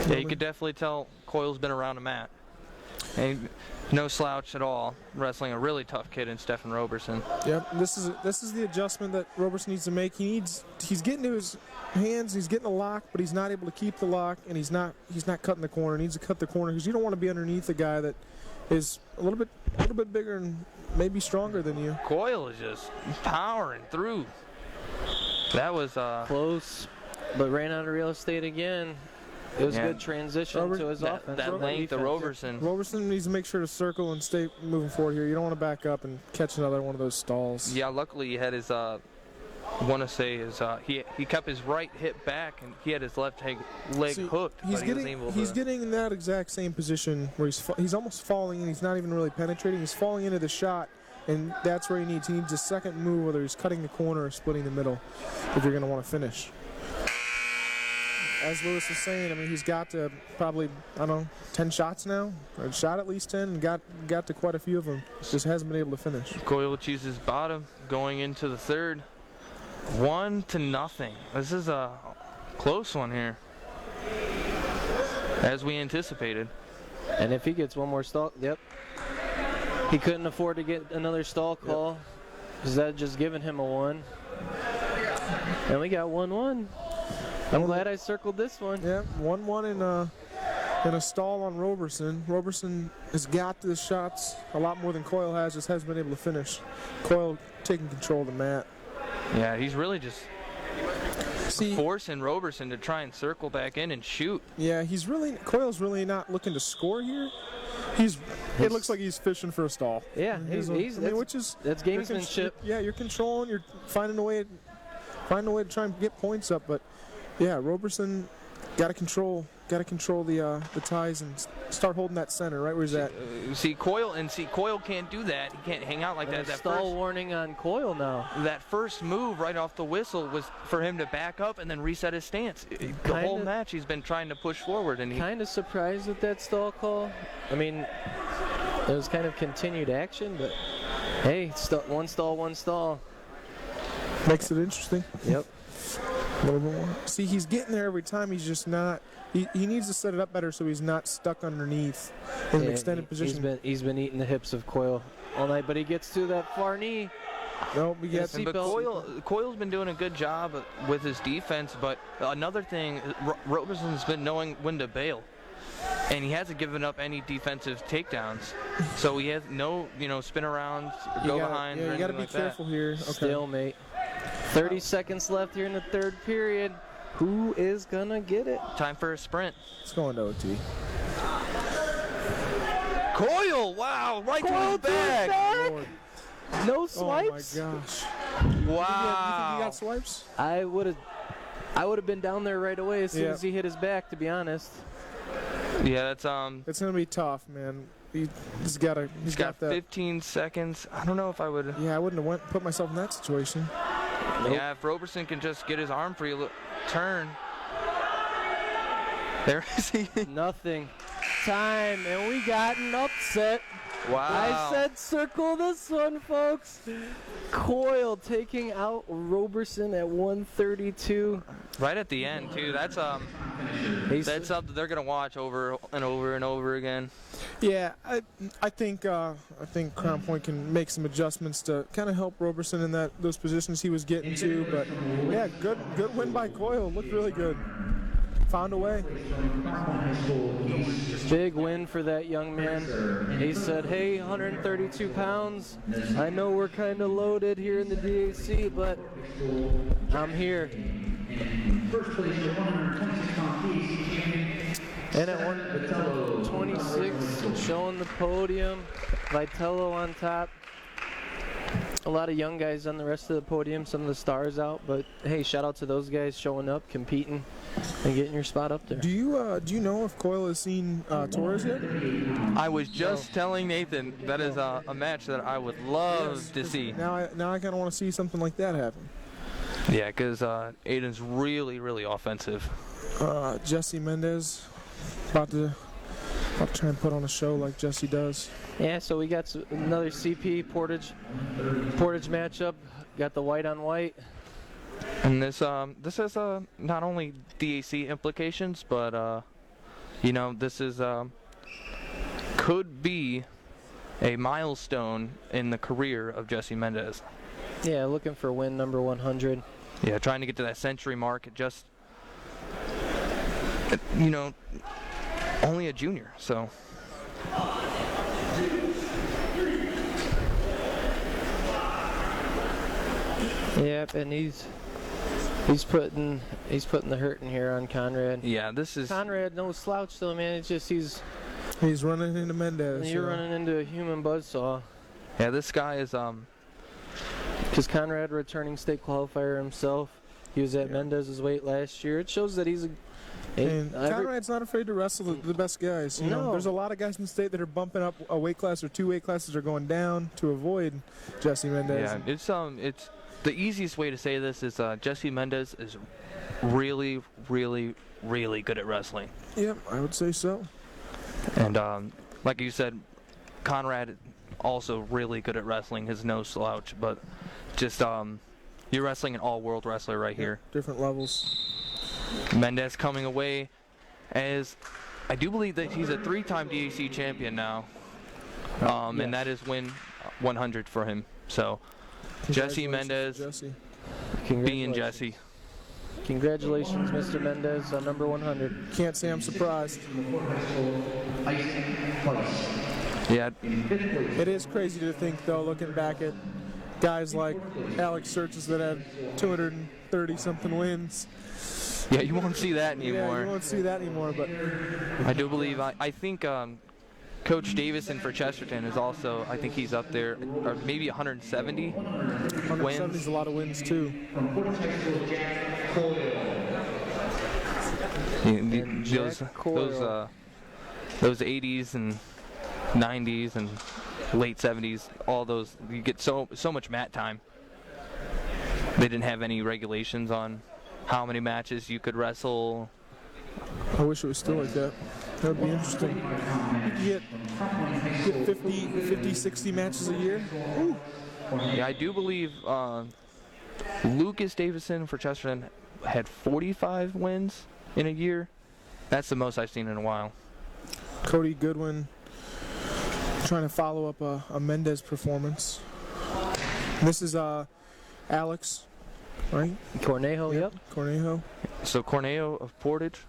Speaker 1: Yeah, you could definitely tell Coyle's been around a mat. And no slouch at all, wrestling a really tough kid in Stephen Roberson.
Speaker 2: Yep. This is the adjustment that Roberson needs to make. He's getting to his hands, he's getting a lock, but he's not able to keep the lock, and he's not cutting the corner. He needs to cut the corner because you don't want to be underneath a guy that is a little bit bigger and maybe stronger than you.
Speaker 1: Coyle is just powering through. That was
Speaker 4: close, but ran out of real estate again. It was a good transition to his offense.
Speaker 1: That length of Roberson.
Speaker 2: Roberson needs to make sure to circle and stay moving forward here. You don't want to back up and catch another one of those stalls.
Speaker 1: Yeah, luckily he had his, he kept his right hip back and he had his left leg hooked.
Speaker 2: He's getting in that exact same position where he's almost falling and he's not even really penetrating. He's falling into the shot, and that's where he needs a second move, whether he's cutting the corner or splitting the middle, if you're going to want to finish. As Lewis was saying, he's got to probably, 10 shots now. Or shot at least 10 and got to quite a few of them. Just hasn't been able to finish.
Speaker 1: Coyle chooses bottom going into the third. 1-0. This is a close one here, as we anticipated.
Speaker 4: And if he gets one more stall, he couldn't afford to get another stall call. Because that just giving him a 1. And we got 1-1. I'm glad I circled this one.
Speaker 2: Yeah, 1-1 in a stall on Roberson. Roberson has got the shots a lot more than Coyle has, just hasn't been able to finish. Coyle taking control of the mat.
Speaker 1: Yeah, he's really just forcing Roberson to try and circle back in and shoot.
Speaker 2: Yeah, Coyle's really not looking to score here. It looks like he's fishing for a stall.
Speaker 4: Yeah, that's gamesmanship.
Speaker 2: You're controlling. You're finding a way to try and get points up. But yeah, Roberson got to control the ties and start holding that center right where he's at.
Speaker 1: Coyle can't do that. He can't hang out like that. That
Speaker 4: stall warning on Coyle now.
Speaker 1: That first move right off the whistle was for him to back up and then reset his stance. The whole match he's been trying to push forward, and
Speaker 4: kind of surprised at that stall call. It was kind of continued action, but hey, one stall.
Speaker 2: Makes it interesting.
Speaker 4: Yep.
Speaker 2: A little bit more. See, he's getting there every time. He's just not. He needs to set it up better so he's not stuck underneath in an extended position.
Speaker 4: He's been eating the hips of Coyle all night, but he gets to that far knee.
Speaker 2: No, we get.
Speaker 1: But Coyle's been doing a good job with his defense. But another thing, Roberson's been knowing when to bail, and he hasn't given up any defensive takedowns. So he has no, spin around, go behind.
Speaker 2: Yeah, you got to be careful here. Okay.
Speaker 4: Stalemate. 30 seconds left here in the third period. Who is gonna get it?
Speaker 1: Time for a sprint.
Speaker 2: It's going to OT.
Speaker 1: Coyle, wow, right to his back.
Speaker 4: No swipes.
Speaker 2: Oh my gosh.
Speaker 1: Wow.
Speaker 2: You think he got swipes?
Speaker 4: I would have been down there right away as soon as he hit his back, to be honest.
Speaker 1: Yeah, that's
Speaker 2: It's gonna be tough, man. He's got that.
Speaker 1: 15 seconds. I don't know if I would.
Speaker 2: Yeah, I wouldn't have put myself in that situation.
Speaker 4: Nope.
Speaker 1: Yeah, if Roberson can just get his arm free, turn. There is he.
Speaker 4: Nothing. Time, and we got an upset.
Speaker 1: Wow.
Speaker 4: I said circle this one, folks. Coyle taking out Roberson at 132.
Speaker 1: Right at the end, too. That's something they're going to watch over and over and over again.
Speaker 2: Yeah, I think Crown Point can make some adjustments to kind of help Roberson in those positions he was getting to. But yeah, good win by Coyle. Looked really good. Found a way.
Speaker 4: Big win for that young man. He said, hey, 132 pounds. I know we're kind of loaded here in the DAC, but I'm here. And at 126, showing the podium, Vitello on top. A lot of young guys on the rest of the podium, some of the stars out, but hey, shout out to those guys showing up, competing, and getting your spot up there.
Speaker 2: Do you know if Coyle has seen Torres yet?
Speaker 1: I was just telling Nathan that is a match that I would love to see.
Speaker 2: Now I kind of want to see something like that happen.
Speaker 1: Yeah, because Aiden's really, really offensive.
Speaker 2: Jesse Mendez about to try and put on a show like Jesse does.
Speaker 4: Yeah, so we got another CP Portage matchup. Got the white on white.
Speaker 1: And this has not only DAC implications, but this is could be a milestone in the career of Jesse Mendez.
Speaker 4: Yeah, looking for win number 100.
Speaker 1: Yeah, trying to get to that century mark. Just only a junior, so.
Speaker 4: Yep, and he's putting the hurt in here on Conrad.
Speaker 1: Yeah, this is
Speaker 4: Conrad, no slouch though, man. It's just he's
Speaker 2: running into Mendez.
Speaker 4: You're running into a human buzzsaw.
Speaker 1: Yeah, this guy is
Speaker 4: because Conrad, returning state qualifier himself, he was at Mendez's weight last year. It shows that he's
Speaker 2: and Conrad's not afraid to wrestle the best guys. You know, there's a lot of guys in the state that are bumping up a weight class or 2 weight classes or going down to avoid Jesse Mendez.
Speaker 1: Yeah, it's the easiest way to say this is Jesse Mendez is really, really, really good at wrestling.
Speaker 2: Yep, I would say so.
Speaker 1: And like you said, Conrad also really good at wrestling. His no slouch, but just you're wrestling an all-world wrestler right here.
Speaker 2: Different levels.
Speaker 1: Mendez coming away as I do believe that he's a 3-time DAC champion now, and that is win 100 for him. So Jesse Mendez being Jesse.
Speaker 4: Congratulations, Mr. Mendez, on number 100.
Speaker 2: Can't say I'm surprised.
Speaker 1: Yeah.
Speaker 2: It is crazy to think, though, looking back at guys like Alex Searches that had 230-something wins.
Speaker 1: Yeah, you won't see that anymore.
Speaker 2: Yeah, you won't see that anymore, but
Speaker 1: I do believe, I think Coach Davison for Chesterton is also, I think he's up there, or maybe 170 wins.
Speaker 2: 170 is a lot of wins, too.
Speaker 1: Those 80s and 90s and late 70s, all those, you get so much mat time. They didn't have any regulations on how many matches you could wrestle.
Speaker 2: I wish it was still like that. That would be interesting. You get 50, 60 matches a year. Ooh.
Speaker 1: Yeah, I do believe Lucas Davison for Chesterton had 45 wins in a year. That's the most I've seen in a while.
Speaker 2: Cody Goodwin trying to follow up a Mendez performance. This is Alex, right?
Speaker 4: Cornejo, yep.
Speaker 2: Cornejo.
Speaker 1: So Cornejo of Portage.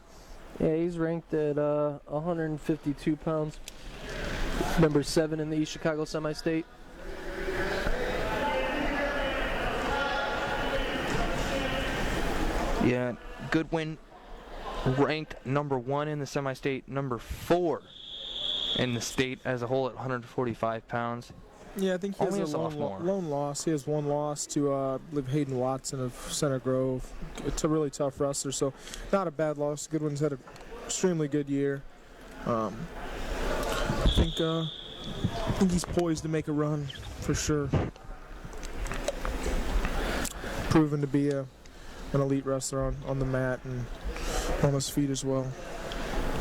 Speaker 4: Yeah, he's ranked at 152 pounds. Number 7 in the East Chicago Semi-State.
Speaker 1: Yeah, Goodwin ranked number 1 in the semi-state, number 4 in the state as a whole at 145 pounds.
Speaker 2: Yeah, I think he
Speaker 1: Only
Speaker 2: has a lone loss. He has one loss to I believe Hayden Watson of Center Grove. It's a really tough wrestler, so not a bad loss. Goodwin's had an extremely good year. I think he's poised to make a run for sure. Proven to be an elite wrestler on the mat and on his feet as well.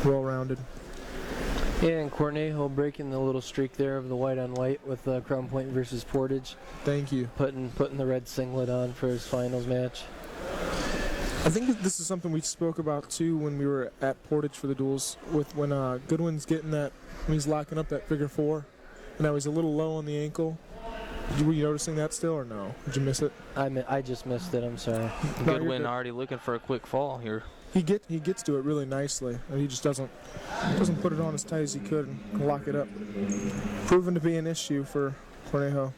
Speaker 2: Well-rounded.
Speaker 4: Yeah, and Cornejo breaking the little streak there of the white on white with Crown Point versus Portage.
Speaker 2: Thank you.
Speaker 4: Putting the red singlet on for his finals match.
Speaker 2: I think that this is something we spoke about too when we were at Portage for the duels, with when Goodwin's getting that, when he's locking up that figure four, and now he's a little low on the ankle. Were you noticing that still or no? Did you miss it?
Speaker 4: I just missed it. I'm sorry.
Speaker 1: Goodwin already looking for a quick fall here.
Speaker 2: He gets to it really nicely, and he just doesn't put it on as tight as he could and lock it up. Proven to be an issue for Cornejo.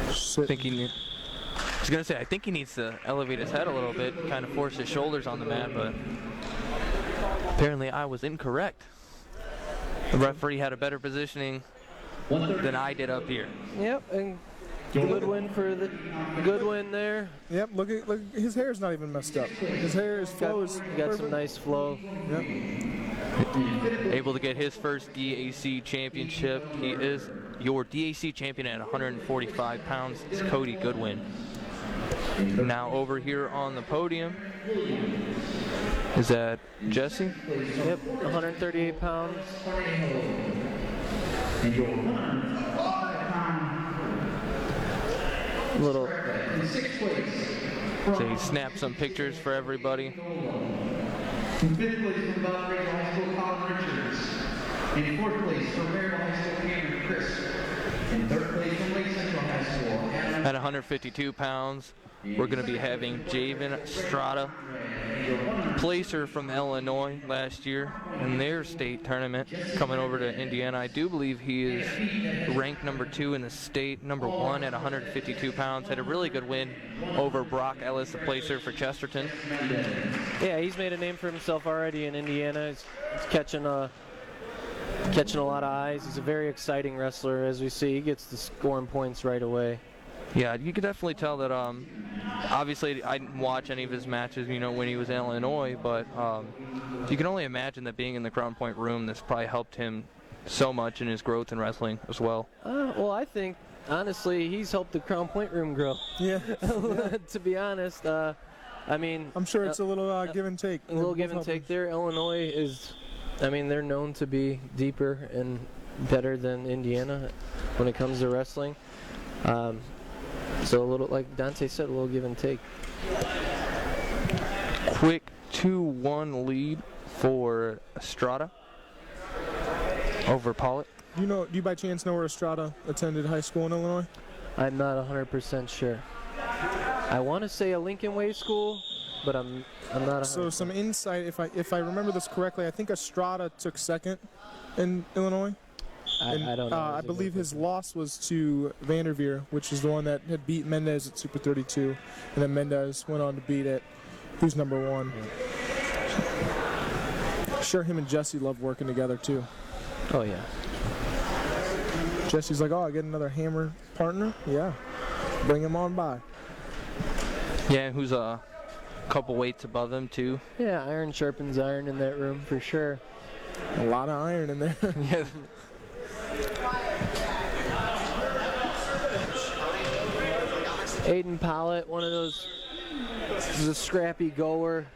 Speaker 1: I was gonna say, I think he needs to elevate his head a little bit, kind of force his shoulders on the mat, but apparently I was incorrect. The referee had a better positioning than I did up here.
Speaker 4: Yep, and good win there.
Speaker 2: Yep, look, his hair's not even messed up. His hair, his flow is
Speaker 4: got some nice flow.
Speaker 2: Yep.
Speaker 1: Able to get his first DAC championship. He is your DAC champion at 145 pounds. It's Cody Goodwin. Now over here on the podium, is that Jesse?
Speaker 4: Yep, 138 pounds. Little.
Speaker 1: So he snapped some pictures for everybody.
Speaker 3: In fifth place from Belgrade High School, Colin Richards. In fourth place from Maryville High School, Cameron Chris. In third place from Lake Central High School,
Speaker 1: At 152 pounds, we're going to be having Javen Strada, placer from Illinois last year in their state tournament, coming over to Indiana. I do believe he is ranked number 2 in the state, number 1 at 152 pounds. Had a really good win over Brock Ellis, the placer for Chesterton.
Speaker 4: Yeah, he's made a name for himself already in Indiana. He's catching a lot of eyes. He's a very exciting wrestler, as we see. He gets the scoring points right away.
Speaker 1: Yeah, you could definitely tell that, obviously I didn't watch any of his matches, when he was in Illinois, but you can only imagine that being in the Crown Point room, this probably helped him so much in his growth in wrestling as well.
Speaker 4: Well, I think, honestly, he's helped the Crown Point room grow.
Speaker 2: Yeah.
Speaker 4: To be honest, I mean...
Speaker 2: I'm sure it's a little give and take.
Speaker 4: A little give and take there. Illinois is, they're known to be deeper and better than Indiana when it comes to wrestling. So a little, like Dante said, a little give and take.
Speaker 1: Quick 2-1 lead for Estrada over Pollitt.
Speaker 2: Do you by chance know where Estrada attended high school in Illinois?
Speaker 4: I'm not 100% sure. I want to say a Lincoln Way school, but I'm not 100%.
Speaker 2: So some insight, if I remember this correctly, I think Estrada took second in Illinois.
Speaker 4: I don't know.
Speaker 2: I believe his loss was to Vanderveer, which is the one that had beat Mendez at Super 32, and then Mendez went on to beat it. Who's number 1? Sure, him and Jesse love working together too.
Speaker 4: Oh yeah.
Speaker 2: Jesse's like, oh, I get another hammer partner? Yeah, bring him on by.
Speaker 1: Yeah, who's a couple weights above him too.
Speaker 4: Yeah, iron sharpens iron in that room for sure.
Speaker 2: A lot of iron in there.
Speaker 1: Yeah.
Speaker 4: Aiden Pollitt, one of those, is a scrappy goer,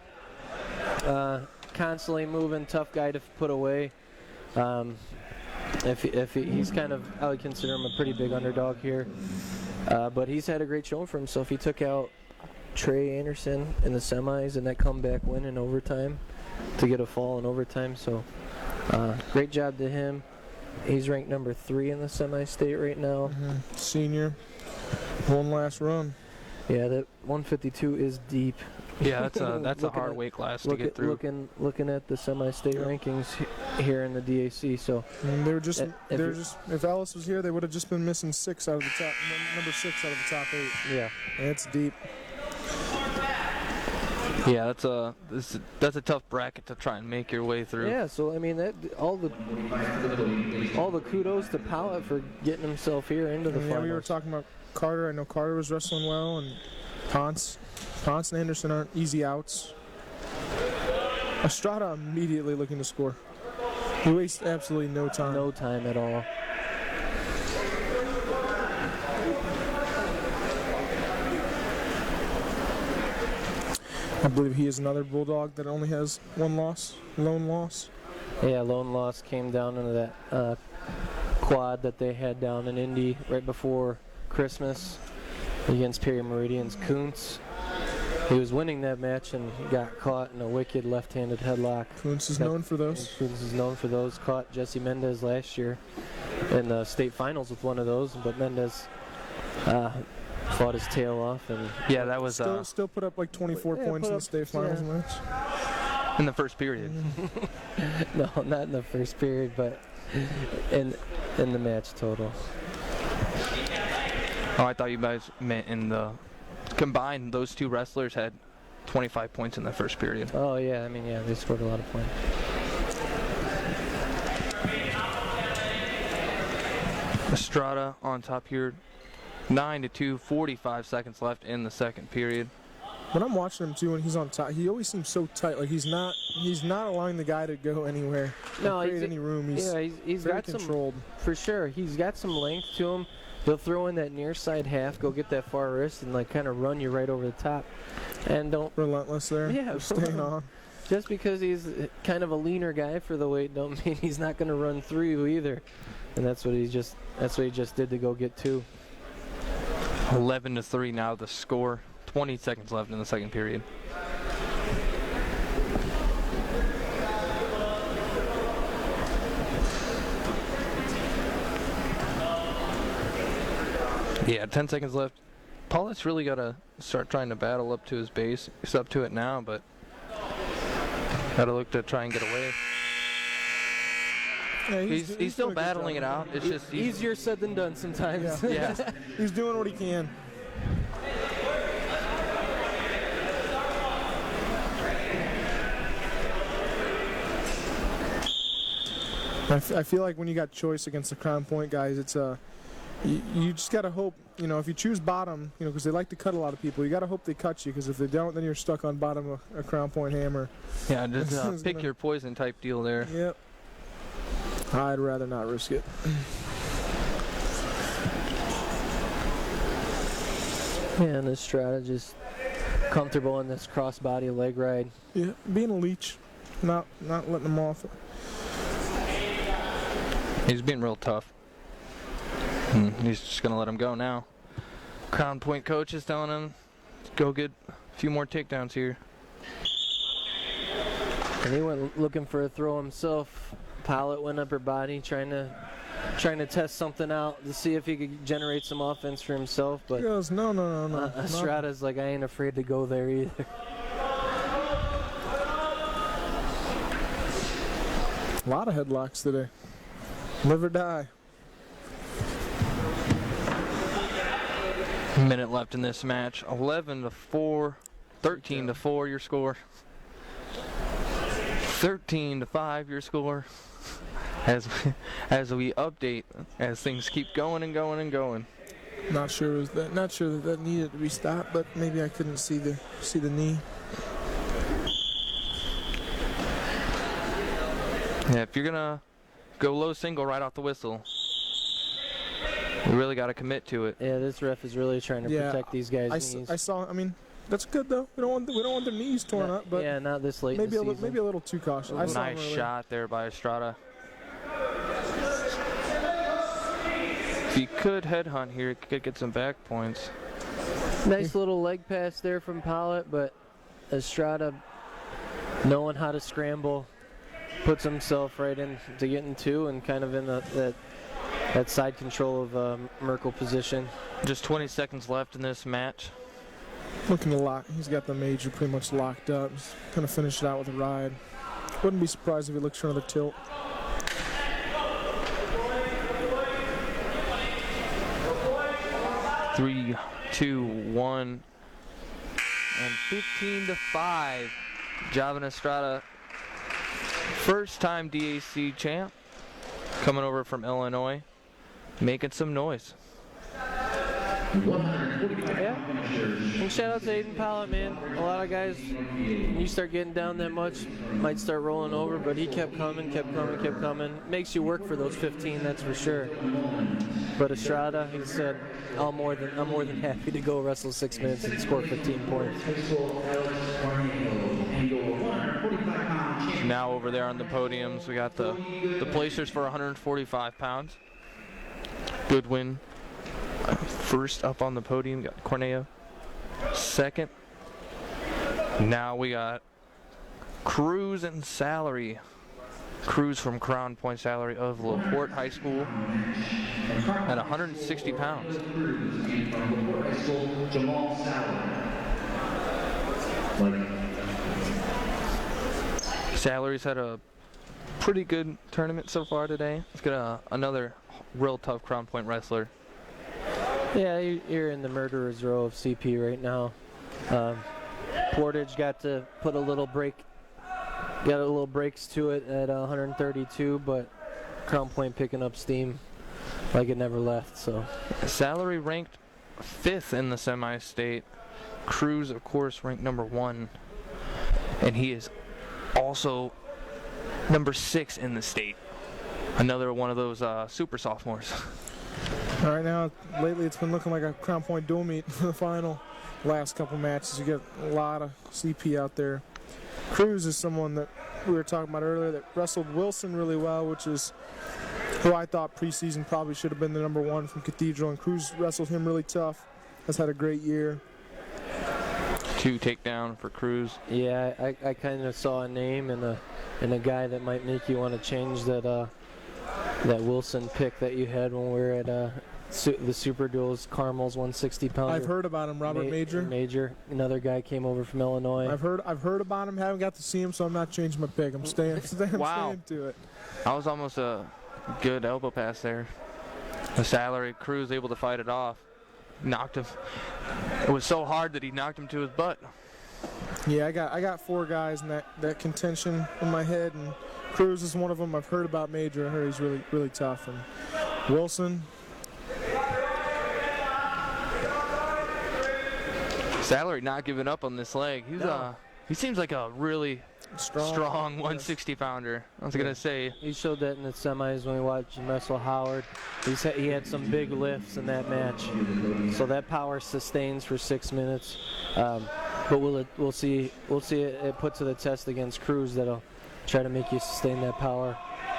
Speaker 4: constantly moving, tough guy to put away. He's kind of, I would consider him a pretty big underdog here, but he's had a great showing for himself. He took out Trey Anderson in the semis and that comeback win in overtime to get a fall in overtime. So great job to him. He's ranked number 3 in the semi-state right now.
Speaker 2: Senior, one last run.
Speaker 4: Yeah, that 152 is deep.
Speaker 1: Yeah, that's a hard weight class to get through.
Speaker 4: Looking at the semi-state rankings here in the DAC, so
Speaker 2: they were just if Ellis was here, they would have just been missing 6 out of the top, number 6 out of the top 8.
Speaker 4: Yeah,
Speaker 2: and it's deep.
Speaker 1: Yeah, that's a tough bracket to try and make your way through.
Speaker 4: Yeah, so that all the kudos to Pollitt for getting himself here into the finals.
Speaker 2: We were talking about Carter. I know Carter was wrestling well, and Ponce and Anderson aren't easy outs. Estrada immediately looking to score. He wastes absolutely no time.
Speaker 4: No time at all.
Speaker 2: I believe he is another Bulldog that only has one loss, lone loss.
Speaker 4: Yeah, lone loss came down into that quad that they had down in Indy right before Christmas against Perry Meridian's Kuntz. He was winning that match and got caught in a wicked left-handed headlock.
Speaker 2: Kuntz is known for those.
Speaker 4: Kuntz is known for those. Caught Jesse Mendez last year in the state finals with one of those, but Mendez fought his tail off. And
Speaker 1: Yeah, that was
Speaker 2: Still put up like 24 points in the state finals match.
Speaker 1: in the first period.
Speaker 4: no, not in the first period, but in the match total.
Speaker 1: Oh, I thought you guys meant in the combined. Those two wrestlers had 25 points in the first period.
Speaker 4: Oh yeah, I mean they scored a lot of points.
Speaker 1: Estrada on top here, 9-2, 45 seconds left in the second period.
Speaker 2: When I'm watching him too, when he's on top, he always seems so tight. Like he's not allowing the guy to go anywhere.
Speaker 4: No,
Speaker 2: create any room.
Speaker 4: He's
Speaker 2: very
Speaker 4: got
Speaker 2: controlled.
Speaker 4: for sure. He's got some length to him. He'll throw in that near side half, go get that far wrist, and like kind of run you right over the top. And don't
Speaker 2: Relentless there.
Speaker 4: Yeah,
Speaker 2: staying on.
Speaker 4: Just because he's kind of a leaner guy for the weight, don't mean he's not going to run through you either. And that's what he just did to go get two.
Speaker 1: 11-3 now the score. 20 seconds left in the second period. Yeah, 10 seconds left. Paulette's really got to start trying to battle up to his base. He's up to it now, but got to look to try and get away.
Speaker 2: Yeah,
Speaker 1: He's still battling it out. It's just
Speaker 4: easier said than done sometimes.
Speaker 2: Yeah. He's doing what he can. I feel like when you got choice against the Crown Point guys, it's you just gotta hope. You know, if you choose bottom, you know, because they like to cut a lot of people, you gotta hope they cut you. Because if they don't, then you're stuck on bottom of a Crown Point hammer.
Speaker 1: Yeah, just pick your poison type deal there.
Speaker 2: Yep. I'd rather not risk it.
Speaker 4: Yeah, and Estrada just comfortable in this crossbody leg ride.
Speaker 2: Yeah, being a leech, not letting them off.
Speaker 1: He's being real tough. He's just going to let him go now. Crown Point coach is telling him, go get a few more takedowns here.
Speaker 4: And he went looking for a throw himself. Pilot went upper body, trying to test something out to see if he could generate some offense for himself. But
Speaker 2: He goes, no.
Speaker 4: Estrada's like, I ain't afraid to go there either.
Speaker 2: A lot of headlocks today. Live or die.
Speaker 1: Minute left in this match. 11-4, 13-4 your score. 13-5 your score. As we update, as things keep going and going and going.
Speaker 2: Not sure that needed to be stopped, but maybe I couldn't see the knee.
Speaker 1: Yeah, if you're gonna go low single right off the whistle, you really got to commit to it.
Speaker 4: Yeah, this ref is really trying to protect these guys' knees.
Speaker 2: I saw. I mean, that's good though. We don't want their knees torn up, but
Speaker 4: yeah, not this late.
Speaker 2: Maybe
Speaker 4: in the season.
Speaker 2: maybe a little too cautious.
Speaker 1: Nice shot there by Estrada. If he could headhunt here, he could get some back points.
Speaker 4: Nice little leg pass there from Pollitt, but Estrada, knowing how to scramble, puts himself right into getting two and kind of in that side control of Merkel position.
Speaker 1: Just 20 seconds left in this match.
Speaker 2: Looking to lock. He's got the major pretty much locked up. He's gonna finish it out with a ride. Wouldn't be surprised if he looks for another tilt.
Speaker 1: 3, 2, 1, and 15-5. Javan Estrada, first time DAC champ, coming over from Illinois, making some noise.
Speaker 4: Yeah, and shout out to Aiden Pollitt, man. A lot of guys, when you start getting down that much, might start rolling over, but he kept coming. Makes you work for those 15, that's for sure. But Estrada, he said, I'm more than happy to go wrestle 6 minutes and score 15 points.
Speaker 3: High school, 145-pound champion.
Speaker 1: Now over there on the podiums, we got the placers for 145 pounds. Goodwin first up on the podium, got Corneo second. Now we got Cruz and Salary. Cruz from Crown Point Salary of LaPorte High School at 160 pounds. Salary's had a pretty good tournament so far today. Let's get another real tough Crown Point wrestler.
Speaker 4: Yeah, you're in the murderer's row of CP right now. Portage got to put a little break, got a little breaks to it at 132, but Crown Point picking up steam like it never left. So
Speaker 1: Salary ranked 5th in the semi-state. Cruz, of course, ranked number 1, and he is also number 6 in the state. Another one of those super sophomores.
Speaker 2: All right, now lately it's been looking like a Crown Point dual meet for the final. Last couple matches, you get a lot of CP out there. Cruz is someone that we were talking about earlier that wrestled Wilson really well, which is who I thought preseason probably should have been the number 1 from Cathedral, and Cruz wrestled him really tough. Has had a great year.
Speaker 1: 2 takedown for Cruz.
Speaker 4: yeah, I kind of saw a name and a guy that might make you want to change that that Wilson pick that you had when we were at the Super Duels, Carmel's 160 pounder.
Speaker 2: I've heard about him, Robert Major.
Speaker 4: Major, another guy came over from Illinois.
Speaker 2: I've heard about him. Haven't got to see him, so I'm not changing my pick. I'm staying
Speaker 1: Wow.
Speaker 2: to it.
Speaker 1: That was almost a good elbow pass there. The Salary, Cruz able to fight it off. Knocked him. It was so hard that he knocked him to his butt.
Speaker 2: Yeah, I got 4 guys in that contention in my head, and Cruz is one of them. I've heard about Major. I heard he's really tough. And Wilson.
Speaker 1: Salary not giving up on this leg. He's he seems like a really strong 160 pounder. I was gonna say
Speaker 4: He showed that in the semis when we watched him wrestle Howard. He had some big lifts in that match, so that power sustains for 6 minutes. But we'll see it put to the test against Cruz. That'll try to make you sustain that power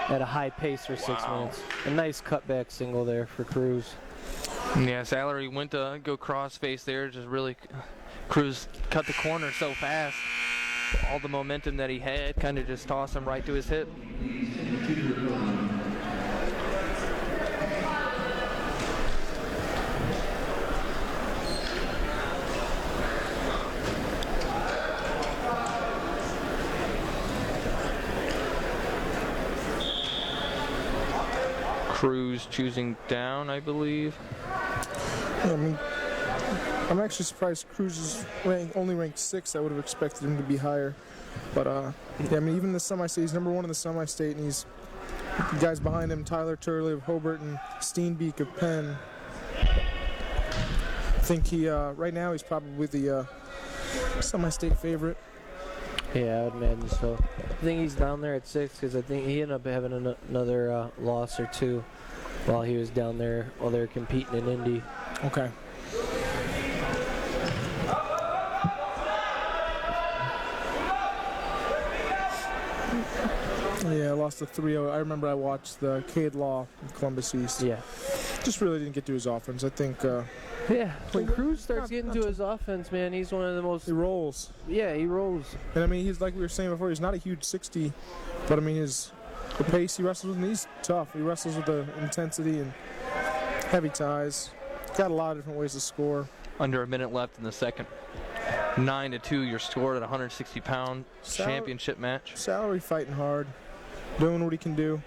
Speaker 4: at a high pace for 6 minutes. A nice cutback single there for Cruz.
Speaker 1: yeah, Salary went to go cross face there. Just really, Cruz cut the corner so fast. All the momentum that he had kind of just tossed him right to his hip. Cruz choosing down, I believe.
Speaker 2: I mean, I'm actually surprised Cruz is only ranked 6. I would have expected him to be higher. But, yeah, I mean, even the semi-state, he's number 1 in the semi-state, and he's the guys behind him, Tyler Turley of Hobart and Steenbeek of Penn. I think he, right now, he's probably the semi-state favorite.
Speaker 4: Yeah, I would imagine so. I think he's down there at 6 because I think he ended up having another loss or 2 while he was down there while they were competing in Indy.
Speaker 2: Okay. Yeah, I lost to 3-0. I remember I watched the Cade Law in Columbus East.
Speaker 4: Yeah.
Speaker 2: Just really didn't get to his offense. I think
Speaker 4: Yeah, when Cruz starts getting to his offense, man, he's one of the most...
Speaker 2: he rolls.
Speaker 4: Yeah, he rolls.
Speaker 2: And I mean, he's like we were saying before, he's not a huge 60, but I mean, the pace he wrestles with, and he's tough. He wrestles with the intensity and heavy ties. Got a lot of different ways to score.
Speaker 1: Under a minute left in the second. 9-2, you're scored at 160-pound championship match.
Speaker 2: Salary fighting hard, doing what he can do.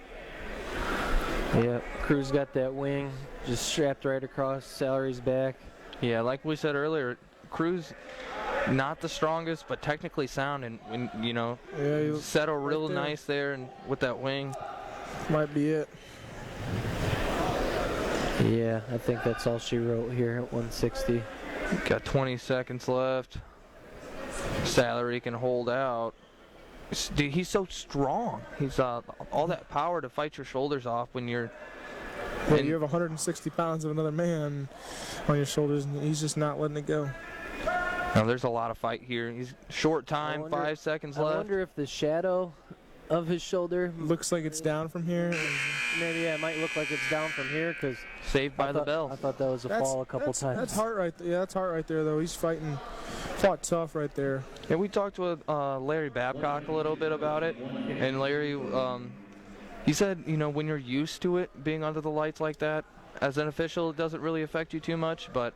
Speaker 4: Yeah, Cruz got that wing just strapped right across Salary's back.
Speaker 1: Yeah, like we said earlier, Cruz not the strongest, but technically sound, and when
Speaker 2: Yeah, he
Speaker 1: settle real
Speaker 2: there.
Speaker 1: nice there and with that wing.
Speaker 2: might be it.
Speaker 4: Yeah, I think that's all she wrote here at 160.
Speaker 1: Got 20 seconds left. Salary can hold out. Dude, he's so strong. He's all that power to fight your shoulders off when you're.
Speaker 2: Yeah, you have 160 pounds of another man on your shoulders, and he's just not letting it go.
Speaker 1: Now there's a lot of fight here. He's short time, 5 seconds
Speaker 4: I
Speaker 1: left.
Speaker 4: wonder if the shadow of his shoulder.
Speaker 2: Looks like it's down from here.
Speaker 4: Maybe it might look like it's down from here because
Speaker 1: Saved by the bell.
Speaker 4: I thought that was a fall a couple times.
Speaker 2: That's heart right there. Yeah, that's heart right there, though. He's fought tough right there.
Speaker 1: And we talked with Larry Babcock a little bit about it, and Larry, he said, you know, when you're used to it being under the lights like that, as an official, it doesn't really affect you too much, but,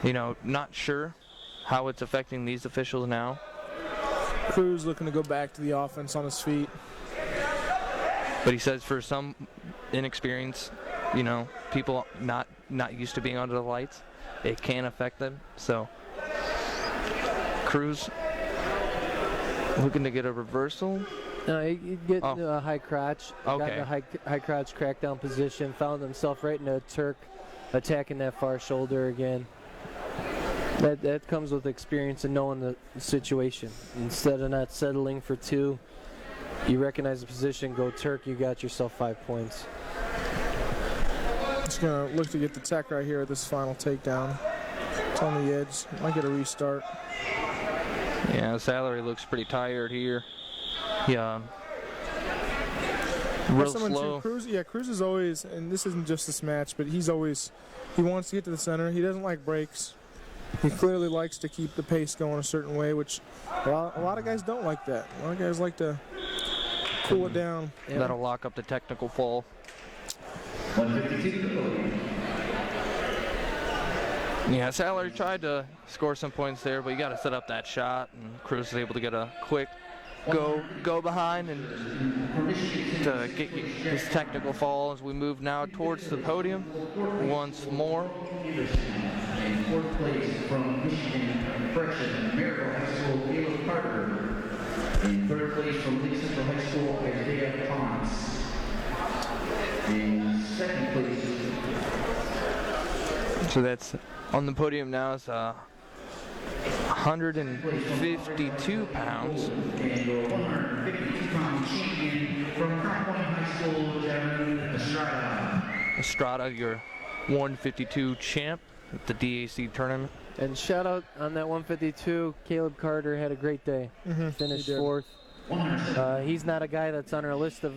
Speaker 1: you know, not sure how it's affecting these officials now.
Speaker 2: Cruz looking to go back to the offense on his feet.
Speaker 1: But he says for some inexperienced, you know, people not used to being under the lights, it can affect them. So Cruz looking to get a reversal.
Speaker 4: No, he get a high crotch.
Speaker 1: Okay.
Speaker 4: Got in a high crotch crackdown position. Found himself right in a Turk, attacking that far shoulder again. That comes with experience and knowing the situation. Instead of not settling for 2, you recognize the position, go Turk, you got yourself 5 points.
Speaker 2: Just going to look to get the tech right here at this final takedown. It's on the edge. Might get a restart.
Speaker 1: Yeah, Salary looks pretty tired here. Yeah. Real slow.
Speaker 2: Cruz is always, and this isn't just this match, but he wants to get to the center. He doesn't like breaks. He clearly likes to keep the pace going a certain way, which a lot of guys don't like that. A lot of guys like to cool it down.
Speaker 1: Yeah. That'll lock up the technical fall.
Speaker 3: 152.
Speaker 1: Yeah, Salary tried to score some points there, but you got to set up that shot, and Cruz was able to get a quick go behind and to get his technical fall as we move now towards the podium once more.
Speaker 3: In 4th place from Michigan freshman Maryville High School, Caleb Carter. In 3rd place from Lee Central High School, Isaiah Ponce. In 2nd place.
Speaker 1: So that's on the podium now is 152 pounds.
Speaker 3: And your 152-pound champion from Crown Point High School, Devin Estrada.
Speaker 1: Estrada, your 152 champ at the DAC tournament.
Speaker 4: And shout out on that 152, Caleb Carter had a great day. Finished 4th. He's not a guy that's on our list of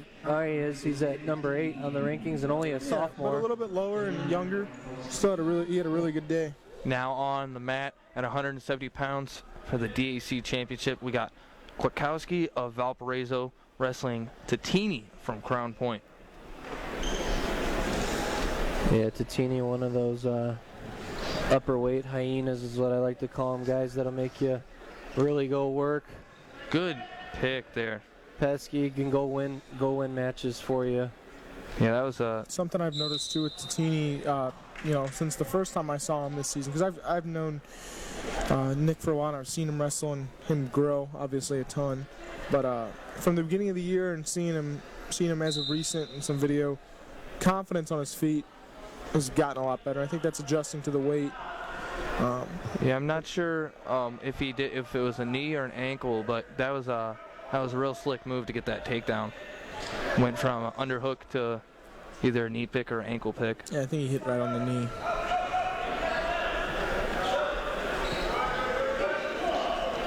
Speaker 4: he's at number 8 on the rankings and only a sophomore.
Speaker 2: But a little bit lower and younger. Still he had a really good day.
Speaker 1: Now on the mat at 170 pounds for the DAC championship, we got Kwiatkowski of Valparaiso wrestling Tatini from Crown Point.
Speaker 4: Yeah, Tatini, one of those upper weight hyenas is what I like to call them, guys that'll make you really go work.
Speaker 1: Good pick there.
Speaker 2: Pesky can go win matches for you.
Speaker 1: Yeah, that was
Speaker 2: something I've noticed too with Tatini. Since the first time I saw him this season, because I've known Nick for a while. I've seen him wrestle and him grow, obviously a ton. But from the beginning of the year and seeing him as of recent in some video, confidence on his feet has gotten a lot better. I think that's adjusting to the weight.
Speaker 1: Yeah, I'm not sure if it was a knee or an ankle, but that was a real slick move to get that takedown. Went from underhook to either a knee pick or ankle pick.
Speaker 2: Yeah, I think he hit right on the knee.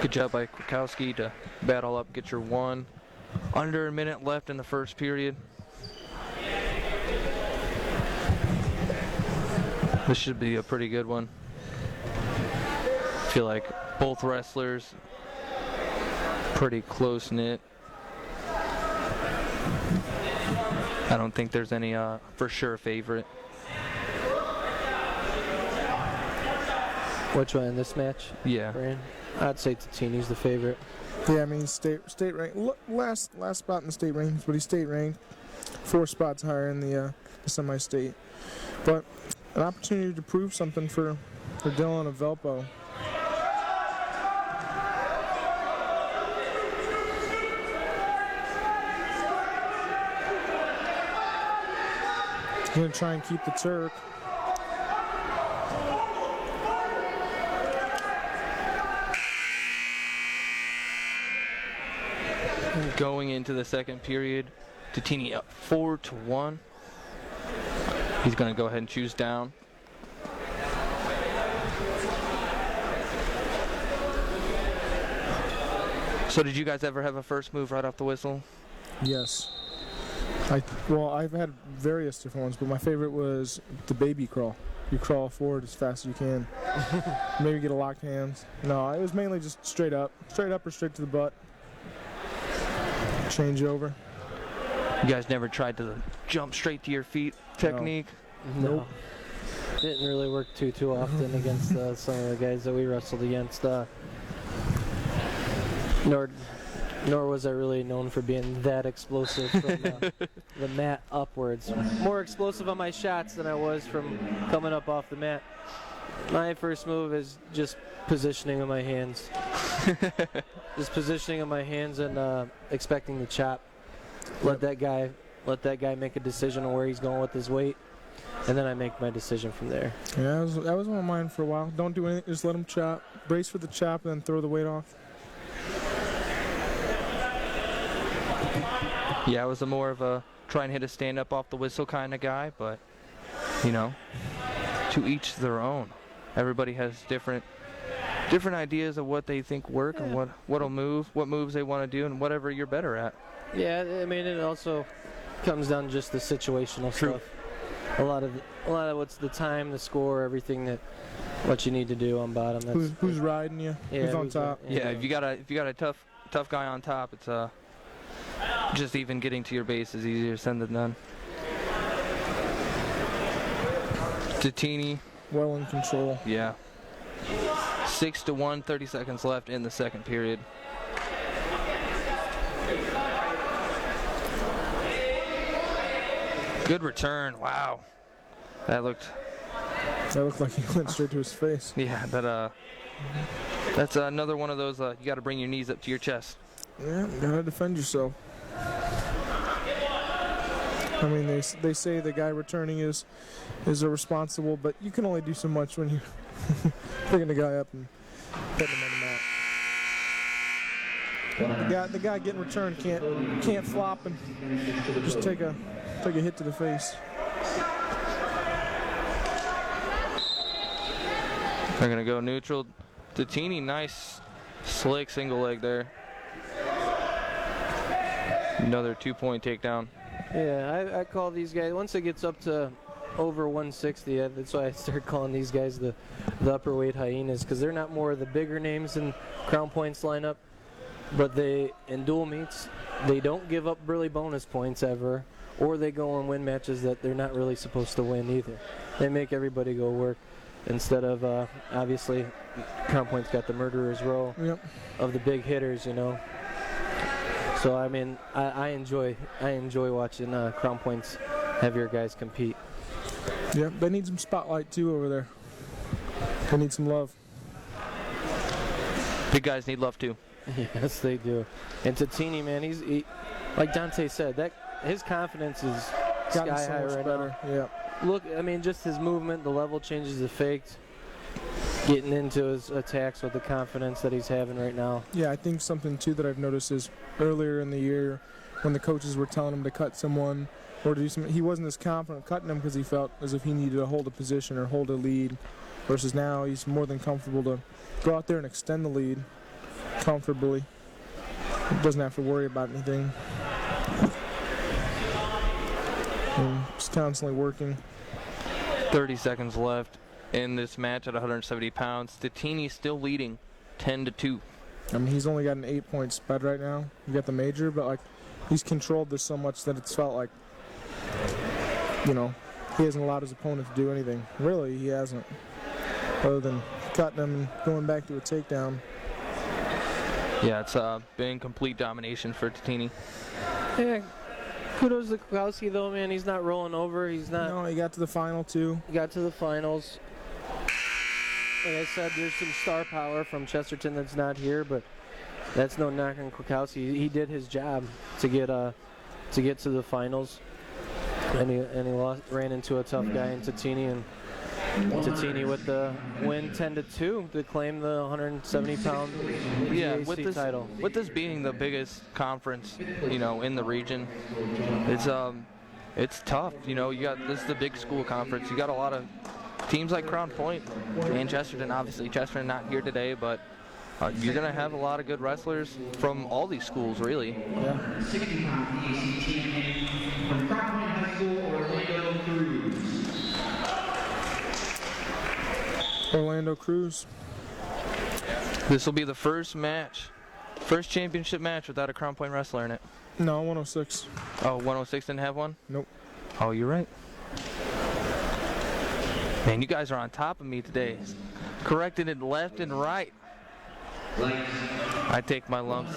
Speaker 1: Good job by Kwiatkowski to battle up, get your one. Under a minute left in the first period. This should be a pretty good one. I feel like both wrestlers pretty close-knit. I don't think there's any for sure favorite.
Speaker 4: Which one in this match?
Speaker 1: Yeah.
Speaker 4: Brian? I'd say Tatini's the favorite.
Speaker 2: Yeah, I mean state rank. Last spot in the state rankings, but he's state ranked. 4 spots higher in the semi-state. But an opportunity to prove something for Dylan of Valpo. He's going to try and keep the Turk.
Speaker 1: Going into the second period, Tatini up 4-1. He's going to go ahead and choose down. So did you guys ever have a first move right off the whistle?
Speaker 2: Yes. I've had various different ones, but my favorite was the baby crawl. You crawl forward as fast as you can. Maybe get a locked hands. No, it was mainly just straight up or straight to the butt. Change over.
Speaker 1: You guys never tried the jump straight to your feet technique?
Speaker 4: No.
Speaker 2: Nope.
Speaker 4: Didn't really work too often against some of the guys that we wrestled against. Nor was I really known for being that explosive from the mat upwards. More explosive on my shots than I was from coming up off the mat. My first move is just positioning of my hands. Just positioning of my hands and expecting the chop. Let that guy make a decision on where he's going with his weight, and then I make my decision from there.
Speaker 2: Yeah, that was one of mine for a while. Don't do anything, just let him chop. Brace for the chop, and then throw the weight off.
Speaker 1: Yeah, I was more of a try and hit a stand-up off the whistle kind of guy, but, you know, to each their own. Everybody has different ideas of what they think work and what moves they want to do, and whatever you're better at.
Speaker 4: Yeah, I mean, it also comes down to just the situational stuff. A lot of what's the time, the score, everything what you need to do on bottom.
Speaker 2: Who's riding you?
Speaker 4: Yeah,
Speaker 2: who's on top?
Speaker 1: Yeah, if you got a tough guy on top, it's just even getting to your base is easier said than done. Tatini.
Speaker 2: Well in control.
Speaker 1: Yeah. 6-1, 30 seconds left in the second period. Good return. Wow. That looked
Speaker 2: like he went straight to his face.
Speaker 1: Yeah, that's another one of those you got to bring your knees up to your chest.
Speaker 2: Yeah, you gotta defend yourself. I mean, they say the guy returning is irresponsible, but you can only do so much when you're picking the guy up and putting him on the mat. The guy getting returned can't flop and just take a hit to the face.
Speaker 1: They're gonna go neutral. Tatini, nice slick single leg there. Another 2-point takedown.
Speaker 4: Yeah, I call these guys, once it gets up to over 160, that's why I started calling these guys the upper weight hyenas, because they're not more of the bigger names in Crown Point's lineup, but in dual meets, they don't give up really bonus points ever, or they go and win matches that they're not really supposed to win either. They make everybody go work instead of, obviously, Crown Point's got the murderer's row of the big hitters, you know. So I mean, I enjoy watching Crown Point's heavier guys compete.
Speaker 2: Yeah, they need some spotlight too over there. They need some love.
Speaker 1: Big guys need love too.
Speaker 4: Yes, they do. And Tatini, man, he like Dante said, that his confidence is sky high right now.
Speaker 2: Yeah.
Speaker 4: Look, I mean, just his movement, the level changes, the faked, getting into his attacks with the confidence that he's having right now.
Speaker 2: Yeah, I think something too that I've noticed is earlier in the year when the coaches were telling him to cut someone or to do something, he wasn't as confident cutting them because he felt as if he needed to hold a position or hold a lead, versus now he's more than comfortable to go out there and extend the lead comfortably. He doesn't have to worry about anything. And he's constantly working.
Speaker 1: 30 seconds left in this match at 170 pounds. Tatini still leading 10-2.
Speaker 2: I mean, he's only got an 8-point spread right now. You got the major, but like he's controlled this so much that it's felt like, you know, he hasn't allowed his opponent to do anything. Really, he hasn't, other than cutting him and going back to a takedown.
Speaker 1: Yeah, it's been complete domination for Tatini.
Speaker 4: Yeah, kudos to Kukowski though, man. He's not rolling over. He's not.
Speaker 2: No, he got to the final too.
Speaker 4: He got to the finals. Like I said, there's some star power from Chesterton that's not here, but that's no knock on Kukowski. He did his job to get to the finals, and he ran into a tough guy in Tatini, and Tatini with the win 10-2 to claim the 170-pound DAC title.
Speaker 1: With this being the biggest conference, you know, in the region, it's tough. You know, this is the big school conference. You got a lot of teams like Crown Point and Chesterton. Obviously, Chesterton not here today, but you're going to have a lot of good wrestlers from all these schools, really.
Speaker 2: Yeah.
Speaker 3: 60-pound DAC champion from Crown Point High School, Orlando Cruz.
Speaker 2: Orlando Cruz.
Speaker 1: This will be the first championship match without a Crown Point wrestler in it.
Speaker 2: No, 106.
Speaker 1: Oh, 106 didn't have one?
Speaker 2: Nope.
Speaker 1: Oh, you're right. Man, you guys are on top of me today. Correcting it left and right. I take my lumps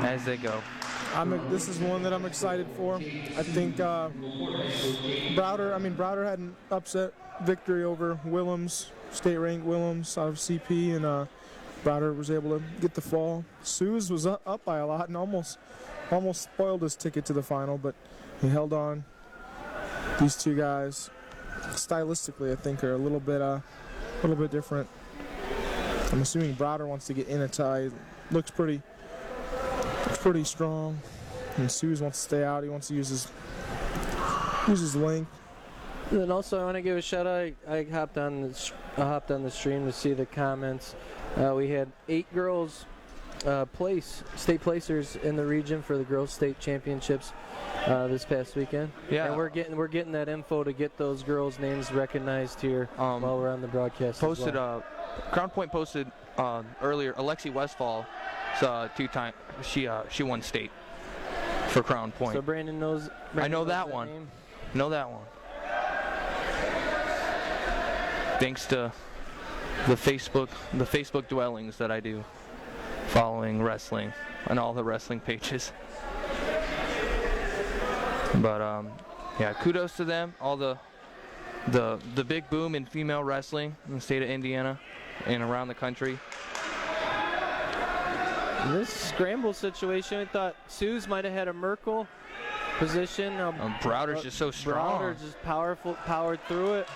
Speaker 1: as they go.
Speaker 2: This is one that I'm excited for. I think Browder had an upset victory over Willems, state-ranked Willems out of CP, and Browder was able to get the fall. Suze was up by a lot and almost spoiled his ticket to the final, but he held on. These two guys, stylistically, I think, are a little bit different. I'm assuming Browder wants to get in a tie. Looks pretty strong. And Suze wants to stay out. He wants to use his length.
Speaker 4: And then also I want to give a shout out. I hopped on the stream to see the comments. We had 8 girls state placers in the region for the girls state championships this past weekend.
Speaker 1: Yeah.
Speaker 4: And we're getting that info to get those girls' names recognized here while we're on the broadcast.
Speaker 1: Posted
Speaker 4: as well.
Speaker 1: Crown Point posted earlier. Alexi Westfall, 2-time. She won state for Crown Point.
Speaker 4: So Brandon knows.
Speaker 1: I know that one.
Speaker 4: name.
Speaker 1: Know that one. Thanks to the Facebook dwellings that I do, following wrestling on all the wrestling pages. But yeah, kudos to them. All the big boom in female wrestling in the state of Indiana and around the country.
Speaker 4: In this scramble situation, I thought Suze might have had a Merkel position.
Speaker 1: Browder's just so strong.
Speaker 4: Browder just powered through it.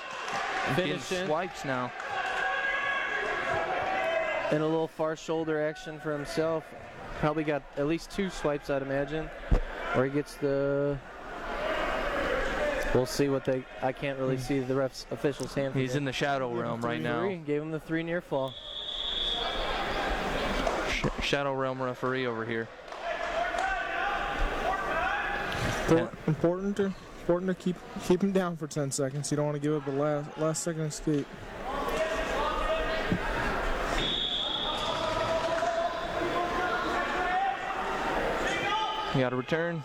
Speaker 1: Getting
Speaker 4: Finishing.
Speaker 1: swipes now.
Speaker 4: And a little far shoulder action for himself. Probably got at least 2 swipes, I'd imagine. Or he gets the... We'll see what I can't really see the ref's official's hand.
Speaker 1: He's in the shadow realm right now.
Speaker 4: Gave him the 3 near fall.
Speaker 1: Shadow realm referee over here.
Speaker 2: Important to keep him down for 10 seconds. You don't want to give up the last second escape.
Speaker 1: You got to return,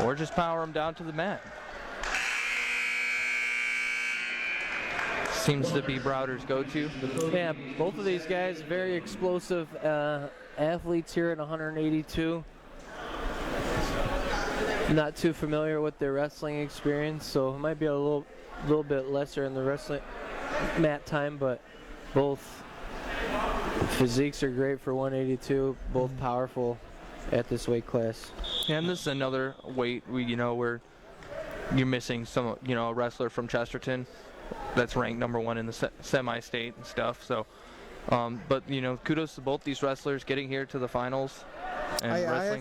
Speaker 1: or just power him down to the mat. Seems to be Browder's go-to.
Speaker 4: Yeah, both of these guys very explosive athletes here at 182. Not too familiar with their wrestling experience, so it might be a little bit lesser in the wrestling mat time, but both physiques are great for 182, both powerful at this weight class.
Speaker 1: And this is another weight where you're missing some, a wrestler from Chesterton that's ranked #1 in the semi-state and stuff. So, but kudos to both these wrestlers getting here to the finals. And
Speaker 2: I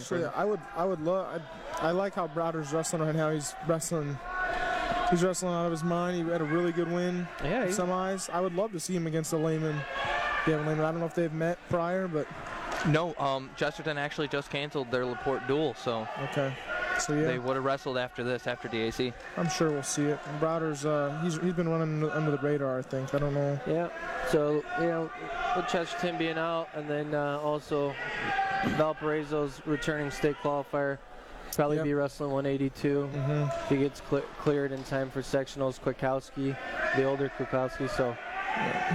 Speaker 2: like how Browder's wrestling right now. He's wrestling out of his mind. He had a really good win.
Speaker 4: Yeah,
Speaker 2: semis. I would love to see him against a Lehman. I don't know if they've met prior, but
Speaker 1: no. Chesterton actually just canceled their LaPorte duel, so
Speaker 2: okay. So yeah,
Speaker 1: they would have wrestled after DAC.
Speaker 2: I'm sure we'll see it. And Browder's he's been running under the radar, I think. I don't know.
Speaker 4: Yeah. So with Chesterton being out, and then also Valparaiso's returning state qualifier, probably be wrestling 182. If he gets cleared in time for sectionals, Kwiatkowski, the older Kwiatkowski. So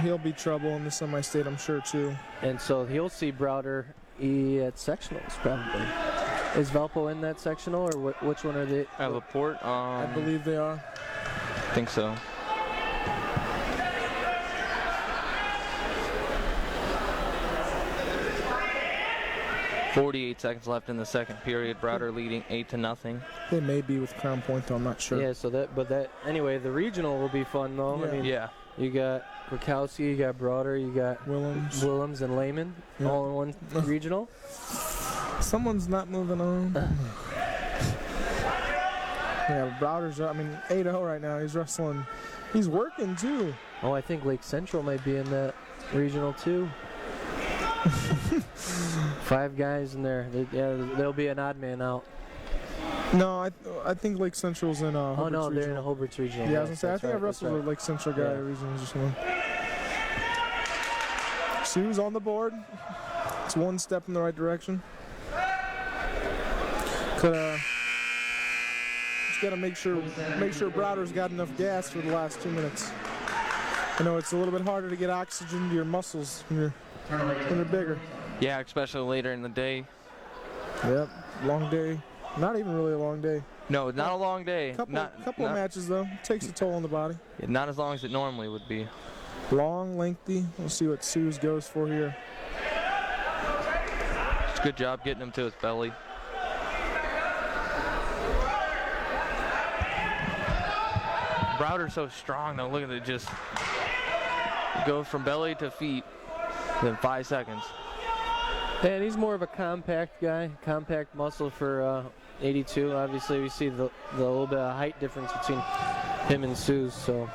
Speaker 2: he'll be trouble in the semi-state, I'm sure too.
Speaker 4: And so he'll see Browder at sectionals probably. Is Valpo in that sectional, or which one are they?
Speaker 1: At LaPorte?
Speaker 2: I believe they are.
Speaker 1: I think so. .48 seconds left in the second period. Browder leading 8-0.
Speaker 2: They may be with Crown Point, though. I'm not sure.
Speaker 4: Yeah. Anyway, the regional will be fun though.
Speaker 2: Yeah.
Speaker 4: I mean,
Speaker 1: Yeah.
Speaker 4: You got Kwiatkowski, you got Browder, you got Willems and Lehman, all in one regional.
Speaker 2: Someone's not moving on. Yeah, Browder's, 8-0 right now. He's wrestling. He's working, too.
Speaker 4: Oh, I think Lake Central might be in that regional, too. 5 guys in there. Yeah, there'll be an odd man out.
Speaker 2: No, I think Lake Central's in
Speaker 4: Oh
Speaker 2: Hubbard's
Speaker 4: no, they're
Speaker 2: regional.
Speaker 4: in Hobart's regional.
Speaker 2: Yeah, I was gonna say, I
Speaker 4: That's
Speaker 2: think I
Speaker 4: right, that's
Speaker 2: wrestled
Speaker 4: right.
Speaker 2: with Lake Central guy
Speaker 4: Yeah.
Speaker 2: regional just one. Sue's on the board. It's one step in the right direction. Just gotta make sure Browder's got enough gas for the last 2 minutes. I know it's a little bit harder to get oxygen to your muscles when they're bigger.
Speaker 1: Yeah, especially later in the day.
Speaker 2: Yep, long day. Not even really a long day.
Speaker 1: No, not a long day.
Speaker 2: Couple
Speaker 1: not
Speaker 2: of matches though. Takes a toll on the body.
Speaker 1: not as long as it normally would be.
Speaker 2: Long, lengthy. We'll see what Sue's goes for here.
Speaker 1: It's a good job getting him to his belly. Browder's so strong though. Look at it, just go from belly to feet in 5 seconds.
Speaker 4: And he's more of a compact guy, compact muscle for 82. Obviously, we see the little bit of height difference between him and Sue's. So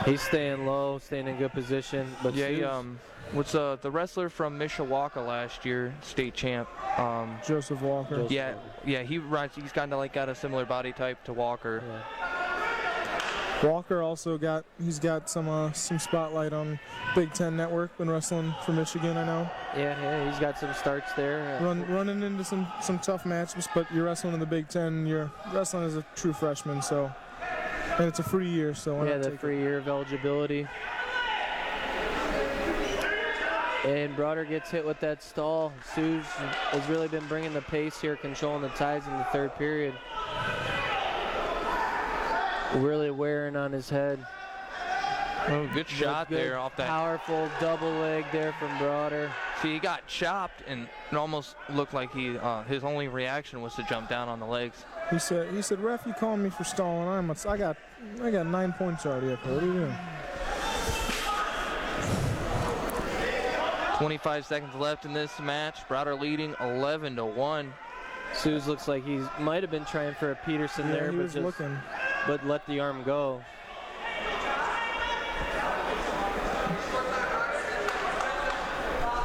Speaker 4: he's staying low, staying in good position. But
Speaker 1: Yeah,
Speaker 4: Sue's,
Speaker 1: what's the wrestler from Mishawaka last year, state champ?
Speaker 2: Joseph Walker.
Speaker 1: Yeah, he's kind of like got a similar body type to Walker.
Speaker 4: yeah.
Speaker 2: Walker also got some spotlight on Big Ten Network when wrestling for Michigan. I know.
Speaker 4: Yeah, he's got some starts there.
Speaker 2: Running into some tough matchups, but you're wrestling in the Big Ten. You're wrestling as a true freshman, so and it's a free year, so why
Speaker 4: Yeah,
Speaker 2: not
Speaker 4: the
Speaker 2: take
Speaker 4: free year of eligibility. And Browder gets hit with that stall. Sue's has really been bringing the pace here, controlling the tides in the third period. Really wearing on his head.
Speaker 1: Oh, good shot
Speaker 4: Good,
Speaker 1: there off that.
Speaker 4: Powerful double leg there from Browder.
Speaker 1: See, he got chopped, and it almost looked like his only reaction was to jump down on the legs.
Speaker 2: He said, "Ref, you calling me for stalling? I got 9 points already up here. What are you doing?"
Speaker 1: 25 seconds left in this match. Browder leading 11-1.
Speaker 4: Sue's looks like he might have been trying for a Peterson
Speaker 2: Yeah,
Speaker 4: there,
Speaker 2: he
Speaker 4: but
Speaker 2: was looking.
Speaker 4: but let the arm go.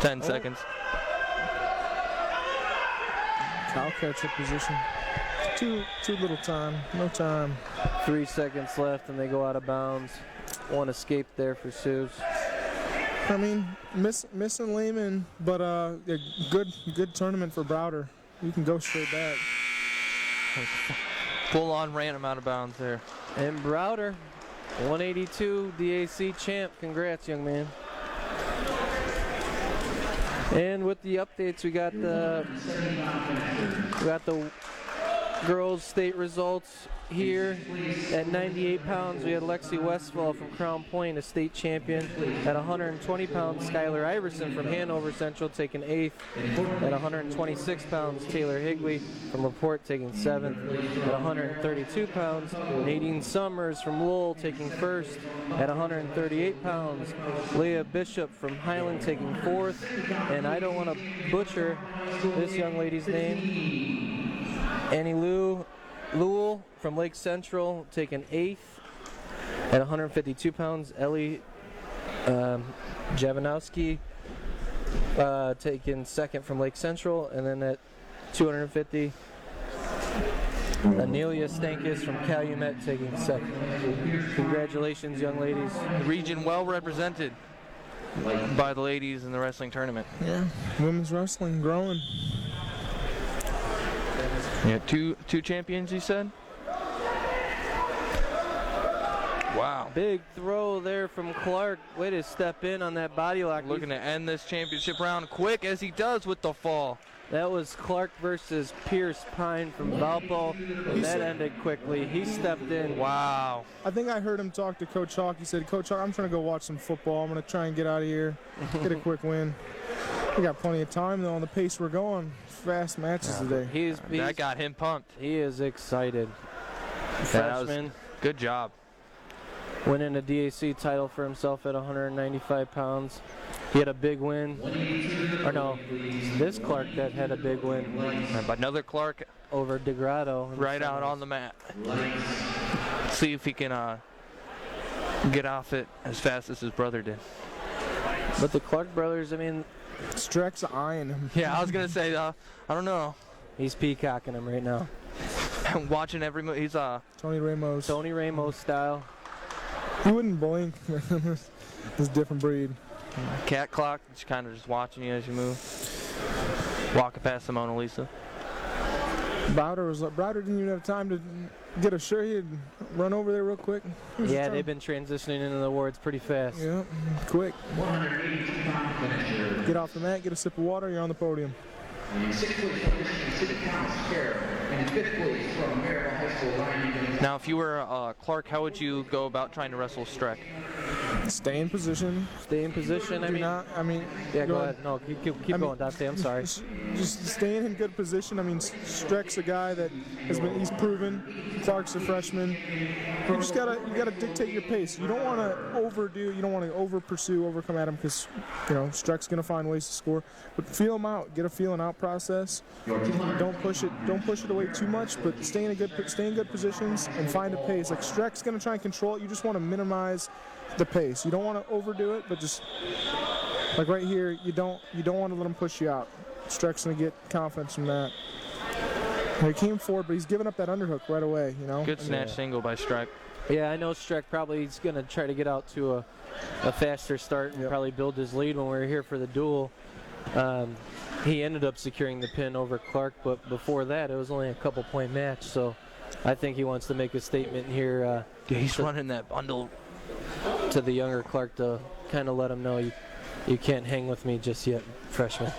Speaker 1: Ten seconds.
Speaker 2: Cow catcher position. Too little time. No time.
Speaker 4: 3 seconds left and they go out of bounds. One escape there for Sue's.
Speaker 2: I mean, missing Lehman, but a good tournament for Browder. You can go straight back.
Speaker 1: Full on ran him out of bounds there.
Speaker 4: And Browder, 182 DAC champ. Congrats, young man. And with the updates, we got the girls' state results here. At 98 pounds, we had Lexi Westfall from Crown Point, a state champion. At 120 pounds, Skylar Iverson from Hanover Central taking 8th. At 126 pounds, Taylor Higley from LaPorte taking 7th. At 132 pounds, Nadine Summers from Lowell taking 1st. At 138 pounds, Leah Bishop from Highland taking 4th. And I don't want to butcher this young lady's name. Annie Lewell from Lake Central taking 8th. At 152 pounds, Ellie Javanowski taking 2nd from Lake Central. And then at 250, Anelia Stankus from Calumet taking 2nd. Congratulations, young ladies.
Speaker 1: The region well represented by the ladies in the wrestling tournament.
Speaker 2: Yeah, women's wrestling growing.
Speaker 1: Yeah, two champions, you said? Wow.
Speaker 4: Big throw there from Clark. Way to step in on that body lock.
Speaker 1: Looking to end this championship round quick as he does with the fall.
Speaker 4: That was Clark versus Pierce Pine from Valpo. And that ended quickly. He stepped in.
Speaker 1: Wow.
Speaker 2: I think I heard him talk to Coach Hawk. He said, "Coach Hawk, I'm trying to go watch some football. I'm going to try and get out of here, get a quick win." We got plenty of time, though, on the pace we're going. Fast matches today.
Speaker 1: That got him pumped.
Speaker 4: He is excited.
Speaker 1: That was
Speaker 4: Freshman
Speaker 1: good job.
Speaker 4: winning a DAC title for himself at 195 pounds. He had a big win. Or no, this Clark that had a big win
Speaker 1: But another Clark
Speaker 4: over DeGrado.
Speaker 1: right out on the mat. See if he can get off it as fast as his brother did.
Speaker 4: But the Clark brothers, I mean,
Speaker 2: Streck's eyeing him.
Speaker 1: Yeah, I was gonna say, I don't know.
Speaker 4: he's peacocking him right now.
Speaker 1: Watching every move. He's
Speaker 2: Tony Ramos.
Speaker 4: Tony Ramos style.
Speaker 2: He wouldn't blink. He's a different breed.
Speaker 1: cat clock. Just kind of just watching you as you move. Walking past the Mona Lisa.
Speaker 2: Browder didn't even have time to get a shirt. He'd run over there real quick.
Speaker 4: Yeah, they've been transitioning into the wards pretty fast.
Speaker 2: Yeah, quick. Get off the mat, get a sip of water, you're on the podium.
Speaker 3: Sixth place from Michigan City, Thomas Schererville. And fifth place from Maryville High School, Ryan Egan.
Speaker 1: Now, if you were Clark, how would you go about trying to wrestle Streck?
Speaker 2: Stay in position.
Speaker 4: Stay in position. Yeah, go ahead. No, keep going, Dante. I'm sorry.
Speaker 2: Just staying in good position. I mean, Streck's a guy that he's proven. Clark's a freshman. You gotta dictate your pace. You don't want to overdo. You don't want to overcome at him because Streck's gonna find ways to score. But feel him out. Get a feeling out process. Don't push it away too much. But stay in good positions and find a pace. Like Streck's gonna try and control it. You just want to minimize the pace. You don't want to overdo it, but just like right here, you don't want to let him push you out. Streck's gonna get confidence from that. He came forward, but he's giving up that underhook right away.
Speaker 1: Good snatch single by Streck.
Speaker 4: Yeah, I know Streck probably is going to try to get out to a faster start and probably build his lead when we were here for the duel. He ended up securing the pin over Clark, but before that, it was only a couple-point match. So I think he wants to make a statement here.
Speaker 1: He's running that bundle
Speaker 4: to the younger Clark to kind of let him know you can't hang with me just yet, freshman.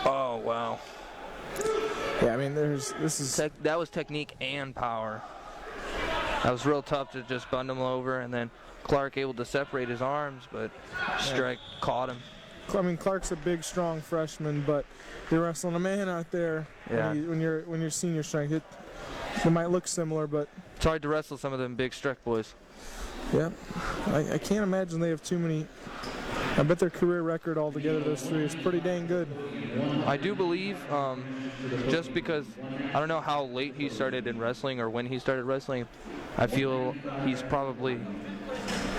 Speaker 1: Oh, wow.
Speaker 2: Yeah, I mean,
Speaker 1: that was technique and power. That was real tough to just bundle him over, and then Clark able to separate his arms, but Streck caught him.
Speaker 2: I mean, Clark's a big, strong freshman, but you're wrestling a man out there.
Speaker 1: Yeah.
Speaker 2: When you're senior strength, it might look similar, but
Speaker 1: it's hard to wrestle some of them big Streck boys.
Speaker 2: Yeah, I can't imagine they have too many. I bet their career record altogether, those three, is pretty dang good.
Speaker 1: I do believe, just because I don't know how late he started in wrestling or when he started wrestling, I feel he's probably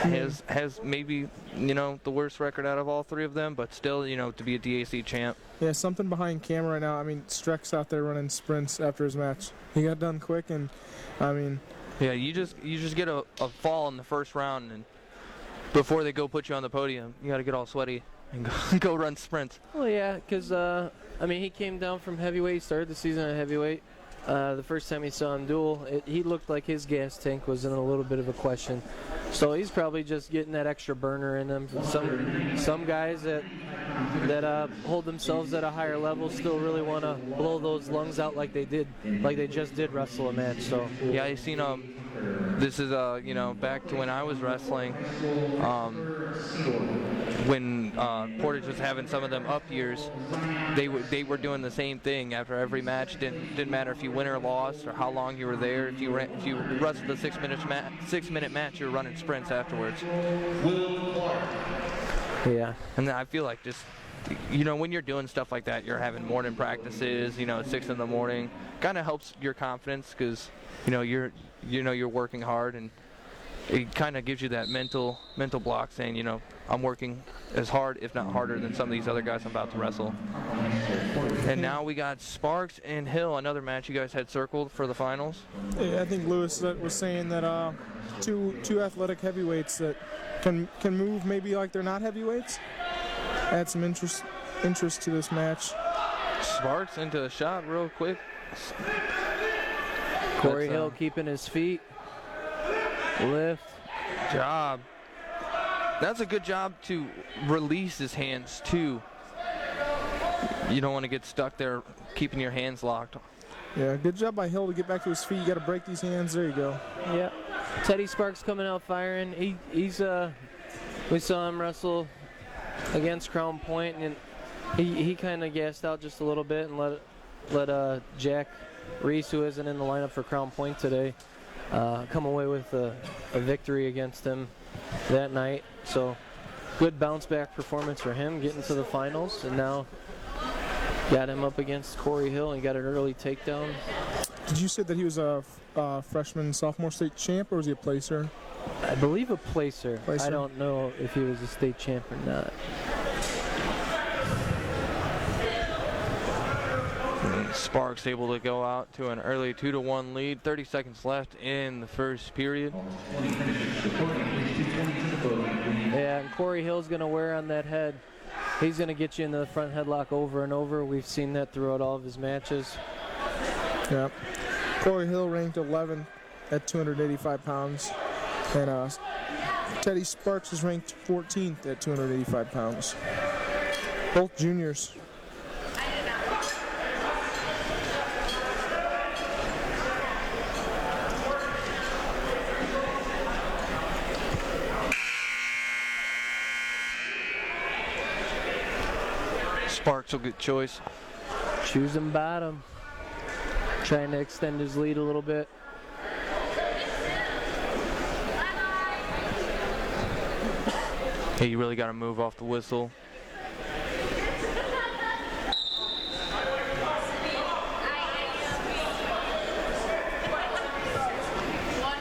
Speaker 1: has maybe the worst record out of all three of them, but still to be a DAC champ.
Speaker 2: Yeah, something behind camera right now. I mean, Streck's out there running sprints after his match. He got done quick, and I mean.
Speaker 1: Yeah, you just get a fall in the first round, and before they go put you on the podium, you got to get all sweaty and go run sprints.
Speaker 4: Well, yeah, because he came down from heavyweight, started the season at heavyweight. The first time he saw him duel, he looked like his gas tank was in a little bit of a question. So he's probably just getting that extra burner in him. Some guys that hold themselves at a higher level still really want to blow those lungs out like they just did wrestle a match. So
Speaker 1: yeah, I seen this is back to when I was wrestling, when Portage was having some of them up years, they were doing the same thing after every match. Didn't matter if you win or lost or how long you were there. If you wrestled a 6 minute match, you were running sprints afterwards.
Speaker 4: Yeah,
Speaker 1: and I feel like just when you're doing stuff like that, you're having morning practices. At 6 in the morning, kind of helps your confidence because you're working hard, and it kind of gives you that mental block saying, I'm working as hard, if not harder, than some of these other guys I'm about to wrestle. And now we got Sparks and Hill, another match you guys had circled for the finals.
Speaker 2: Yeah, I think Lewis was saying that two athletic heavyweights that can move maybe like they're not heavyweights. Add some interest to this match.
Speaker 1: Sparks into the shot real quick.
Speaker 4: Corey Hill keeping his feet. Lift.
Speaker 1: Job. That's a good job to release his hands too. You don't want to get stuck there keeping your hands locked.
Speaker 2: Yeah, good job by Hill to get back to his feet. You got to break these hands. There you go.
Speaker 4: Yeah. Teddy Sparks coming out firing. We saw him wrestle against Crown Point, and he kind of gassed out just a little bit and let Jack Reese, who isn't in the lineup for Crown Point today, come away with a victory against him that night. So good bounce back performance for him, getting to the finals, and now got him up against Corey Hill and got an early takedown.
Speaker 2: Did you say that he was a freshman, sophomore state champ, or was he a placer?
Speaker 4: I believe a placer.
Speaker 2: Placer.
Speaker 4: I don't know if he was a state champ or not.
Speaker 1: Sparks able to go out to an early 2-1 lead. 30 seconds left in the first period.
Speaker 4: Yeah, and Corey Hill's going to wear on that head. He's going to get you into the front headlock over and over. We've seen that throughout all of his matches.
Speaker 2: Yep. Corey Hill ranked 11th at 285 pounds. And Teddy Sparks is ranked 14th at 285 pounds. Both juniors.
Speaker 1: Sparks will get choice.
Speaker 4: Choosing bottom. Trying to extend his lead a little bit.
Speaker 1: Hey, you really got to move off the whistle.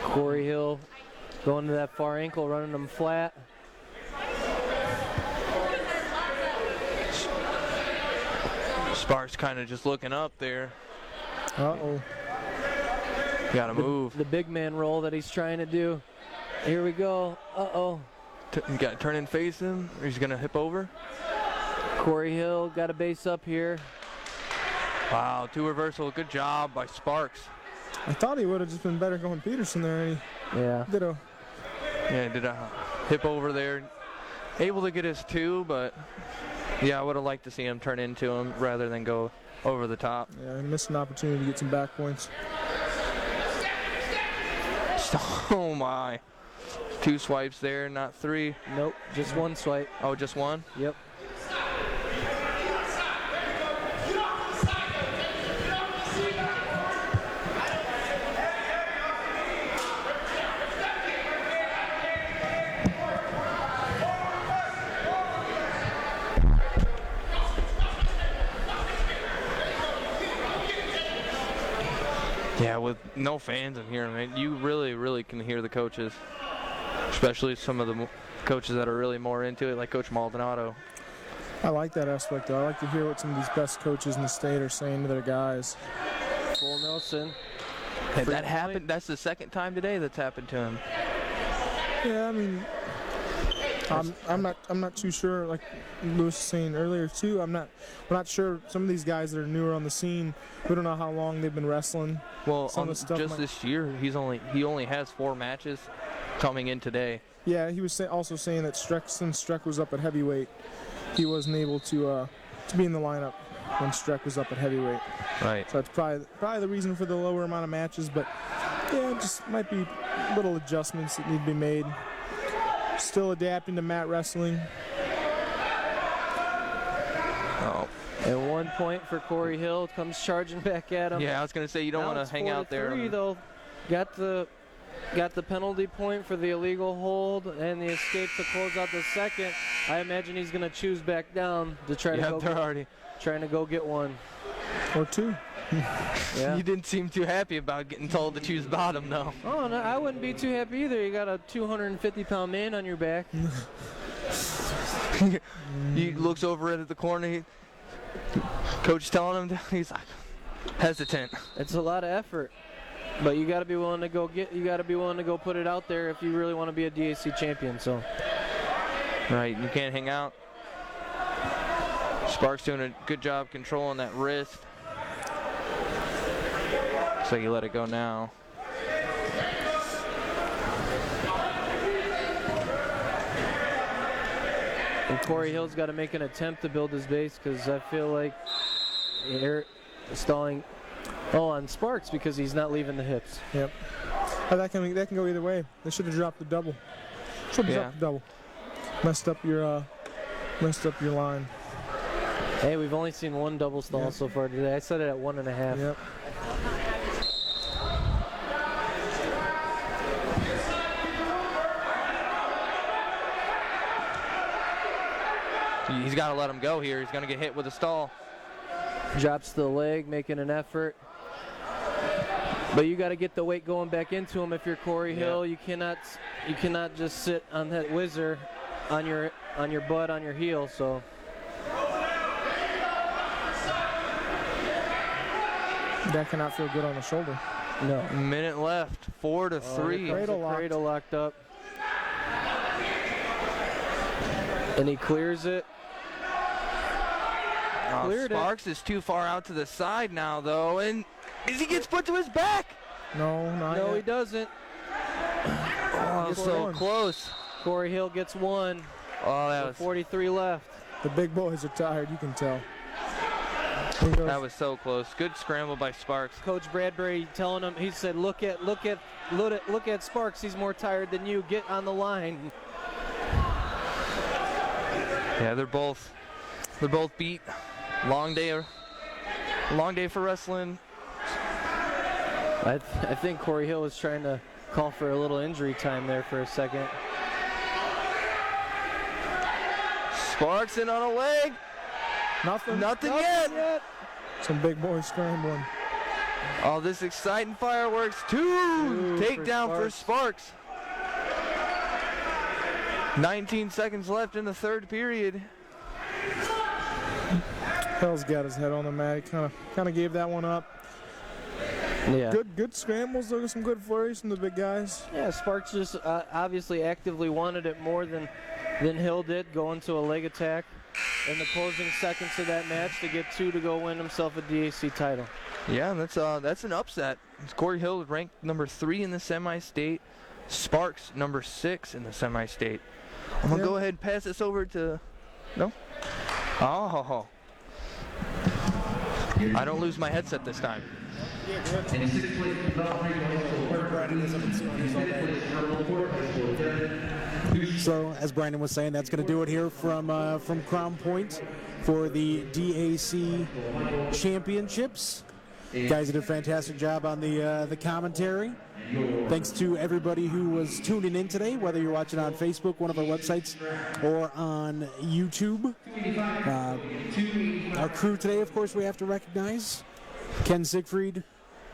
Speaker 4: Corey Hill going to that far ankle, running them flat.
Speaker 1: Sparks kind of just looking up there.
Speaker 2: Uh-oh.
Speaker 1: Got to move.
Speaker 4: The big man roll that he's trying to do. Here we go. Uh-oh.
Speaker 1: You got to turn and face him, or he's going to hip over.
Speaker 4: Corey Hill got a base up here.
Speaker 1: Wow, 2 reversal. Good job by Sparks.
Speaker 2: I thought he would have just been better going Peterson there. And
Speaker 4: Yeah.
Speaker 2: he did a
Speaker 1: Did a hip over there. Able to get his 2, but yeah, I would have liked to see him turn into him rather than go over the top.
Speaker 2: he missed an opportunity to get some back points.
Speaker 1: Oh my. 2 swipes there, not 3.
Speaker 4: Nope, just one swipe.
Speaker 1: Oh, just 1?
Speaker 4: Yep.
Speaker 1: Yeah, with no fans in here, man, you really can hear the coaches, especially some of the coaches that are really more into it, like Coach Maldonado.
Speaker 2: I like that aspect, though. I like to hear what some of these best coaches in the state are saying to their guys.
Speaker 4: Full Nelson.
Speaker 1: Hey, that happened. That's the second time today that's happened to him.
Speaker 2: Yeah, I mean, I'm not too sure. Like Lewis was saying earlier too, we're not sure. Some of these guys that are newer on the scene, we don't know how long they've been wrestling.
Speaker 1: Well,
Speaker 2: Some of the stuff
Speaker 1: just this year, he only has 4 matches coming in today.
Speaker 2: Yeah, he was also saying that since Streck was up at heavyweight, he wasn't able to be in the lineup when Streck was up at heavyweight.
Speaker 1: Right.
Speaker 2: So that's probably the reason for the lower amount of matches. But yeah, it just might be little adjustments that need to be made. Still adapting to mat wrestling.
Speaker 1: Oh.
Speaker 4: And 1 point for Corey Hill. Comes charging back at him.
Speaker 1: Yeah, I was gonna say you don't want to hang out there.
Speaker 4: 4-3 though. Got the penalty point for the illegal hold and the escape to close out the second. I imagine he's gonna choose back down to try trying to go get 1
Speaker 2: or 2.
Speaker 4: Yeah.
Speaker 1: You didn't seem too happy about getting told to choose bottom, though.
Speaker 4: Oh, no, I wouldn't be too happy either. You got a 250-pound man on your back.
Speaker 1: He looks over at the corner. Coach telling him, he's like hesitant.
Speaker 4: It's a lot of effort, but you got to be willing to go put it out there if you really want to be a DAC champion. So.
Speaker 1: Right, you can't hang out. Sparks doing a good job controlling that wrist. So you let it go now.
Speaker 4: And Corey Hill's got to make an attempt to build his base because I feel like they're stalling on Sparks because he's not leaving the hips.
Speaker 2: Yep. That can go either way. They should have dropped the double. Should have dropped the double. Messed up your line.
Speaker 4: Hey, we've only seen 1 double stall so far today. I set it at 1.5.
Speaker 2: Yep.
Speaker 1: He's got to let him go here. He's going to get hit with a stall.
Speaker 4: Drops the leg, making an effort. But you got to get the weight going back into him if you're Corey Hill. You cannot just sit on that whizzer on your butt, on your heel. So
Speaker 2: That cannot feel good on the shoulder.
Speaker 4: no.
Speaker 1: A minute left. 4-3.
Speaker 4: Cradle locked up. And he clears it. Cleared it.
Speaker 1: Sparks is too far out to the side now, though, and he gets put to his back.
Speaker 2: No, not
Speaker 4: No,
Speaker 2: yet.
Speaker 4: he doesn't.
Speaker 1: Oh, so close.
Speaker 4: Corey Hill gets one.
Speaker 1: Oh, that was
Speaker 4: 43 left.
Speaker 2: The big boys are tired, you can tell.
Speaker 1: that was so close. Good scramble by Sparks.
Speaker 4: Coach Bradbury telling him, he said, look at Sparks. He's more tired than you. Get on the line.
Speaker 1: Yeah, they're both beat. Long day for wrestling.
Speaker 4: I think Corey Hill was trying to call for a little injury time there for a second.
Speaker 1: Sparks in on a leg.
Speaker 2: Nothing
Speaker 1: yet.
Speaker 2: Some big boys scrambling.
Speaker 1: Oh, this exciting fireworks. Two takedown for Sparks. 19 seconds left in the third period.
Speaker 2: Hill's got his head on the mat. He kind of gave that one up.
Speaker 4: Yeah.
Speaker 2: Good scrambles. There were some good flurries from the big guys.
Speaker 4: Yeah, Sparks just obviously actively wanted it more than Hill did, going to a leg attack in the closing seconds of that match to get two to go win himself a DAC title.
Speaker 1: Yeah, that's an upset. Corey Hill ranked number 3 in the semi-state. Sparks number 6 in the semi-state. I'm gonna go ahead and pass this over to. No. Oh. I don't lose my headset this time.
Speaker 5: So, as Brandon was saying, that's going to do it here from Crown Point for the DAC Championships. Guys did a fantastic job on the commentary. Thanks to everybody who was tuning in today, whether you're watching on Facebook, one of our websites, or on YouTube. Our crew today, of course, we have to recognize Ken Siegfried,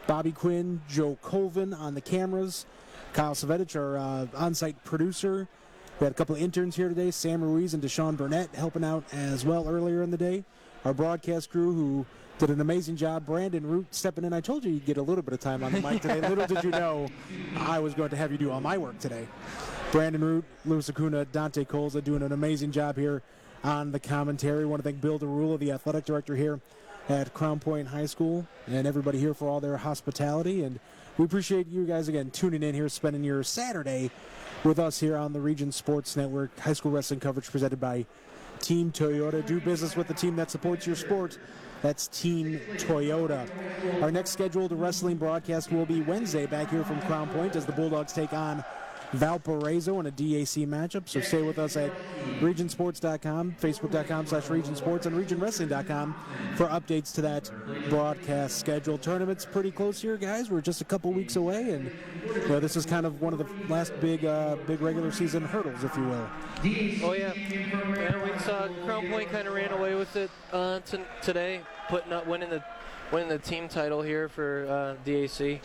Speaker 5: Bobby Quinn, Joe Colvin on the cameras, Kyle Savetich, our on-site producer. We had a couple of interns here today, Sam Ruiz and Deshaun Burnett helping out as well earlier in the day. Our broadcast crew who did an amazing job. Brandon Root stepping in. I told you you'd get a little bit of time on the mic today. Little did you know I was going to have you do all my work today. Brandon Root, Louis Acuna, Dante Colza doing an amazing job here on the commentary. I want to thank Bill DeRula, the athletic director here at Crown Point High School, and everybody here for all their hospitality. And we appreciate you guys again tuning in here, spending your Saturday with us here on the Region Sports Network. High school wrestling coverage presented by Team Toyota. Do business with the team that supports your sport. That's Team Toyota. Our next scheduled wrestling broadcast will be Wednesday back here from Crown Point as the Bulldogs take on Valparaiso in a DAC matchup. So stay with us at regionsports.com, facebook.com/regionsports, and regionwrestling.com for updates to that broadcast schedule. Tournament's pretty close here, guys. We're just a couple weeks away, and this is kind of one of the last big regular season hurdles, if you will.
Speaker 4: Oh, yeah. And we saw Crown Point kind of ran away with it today, winning the team title here for DAC.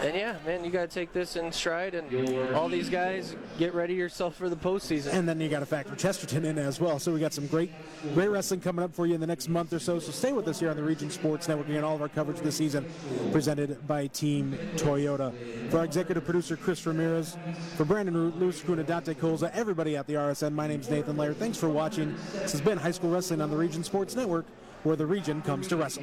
Speaker 4: And yeah, man, you got to take this in stride, and all these guys, get ready yourself for the postseason.
Speaker 5: And then you got to factor Chesterton in as well. So we got some great wrestling coming up for you in the next month or so. So stay with us here on the Region Sports Network and all of our coverage this season presented by Team Toyota. For our executive producer, Chris Ramirez, for Brandon Root, Louis Acuna, Dante Colza, everybody at the RSN, my name's Nathan Laird. Thanks for watching. This has been High School Wrestling on the Region Sports Network, where the region comes to wrestle.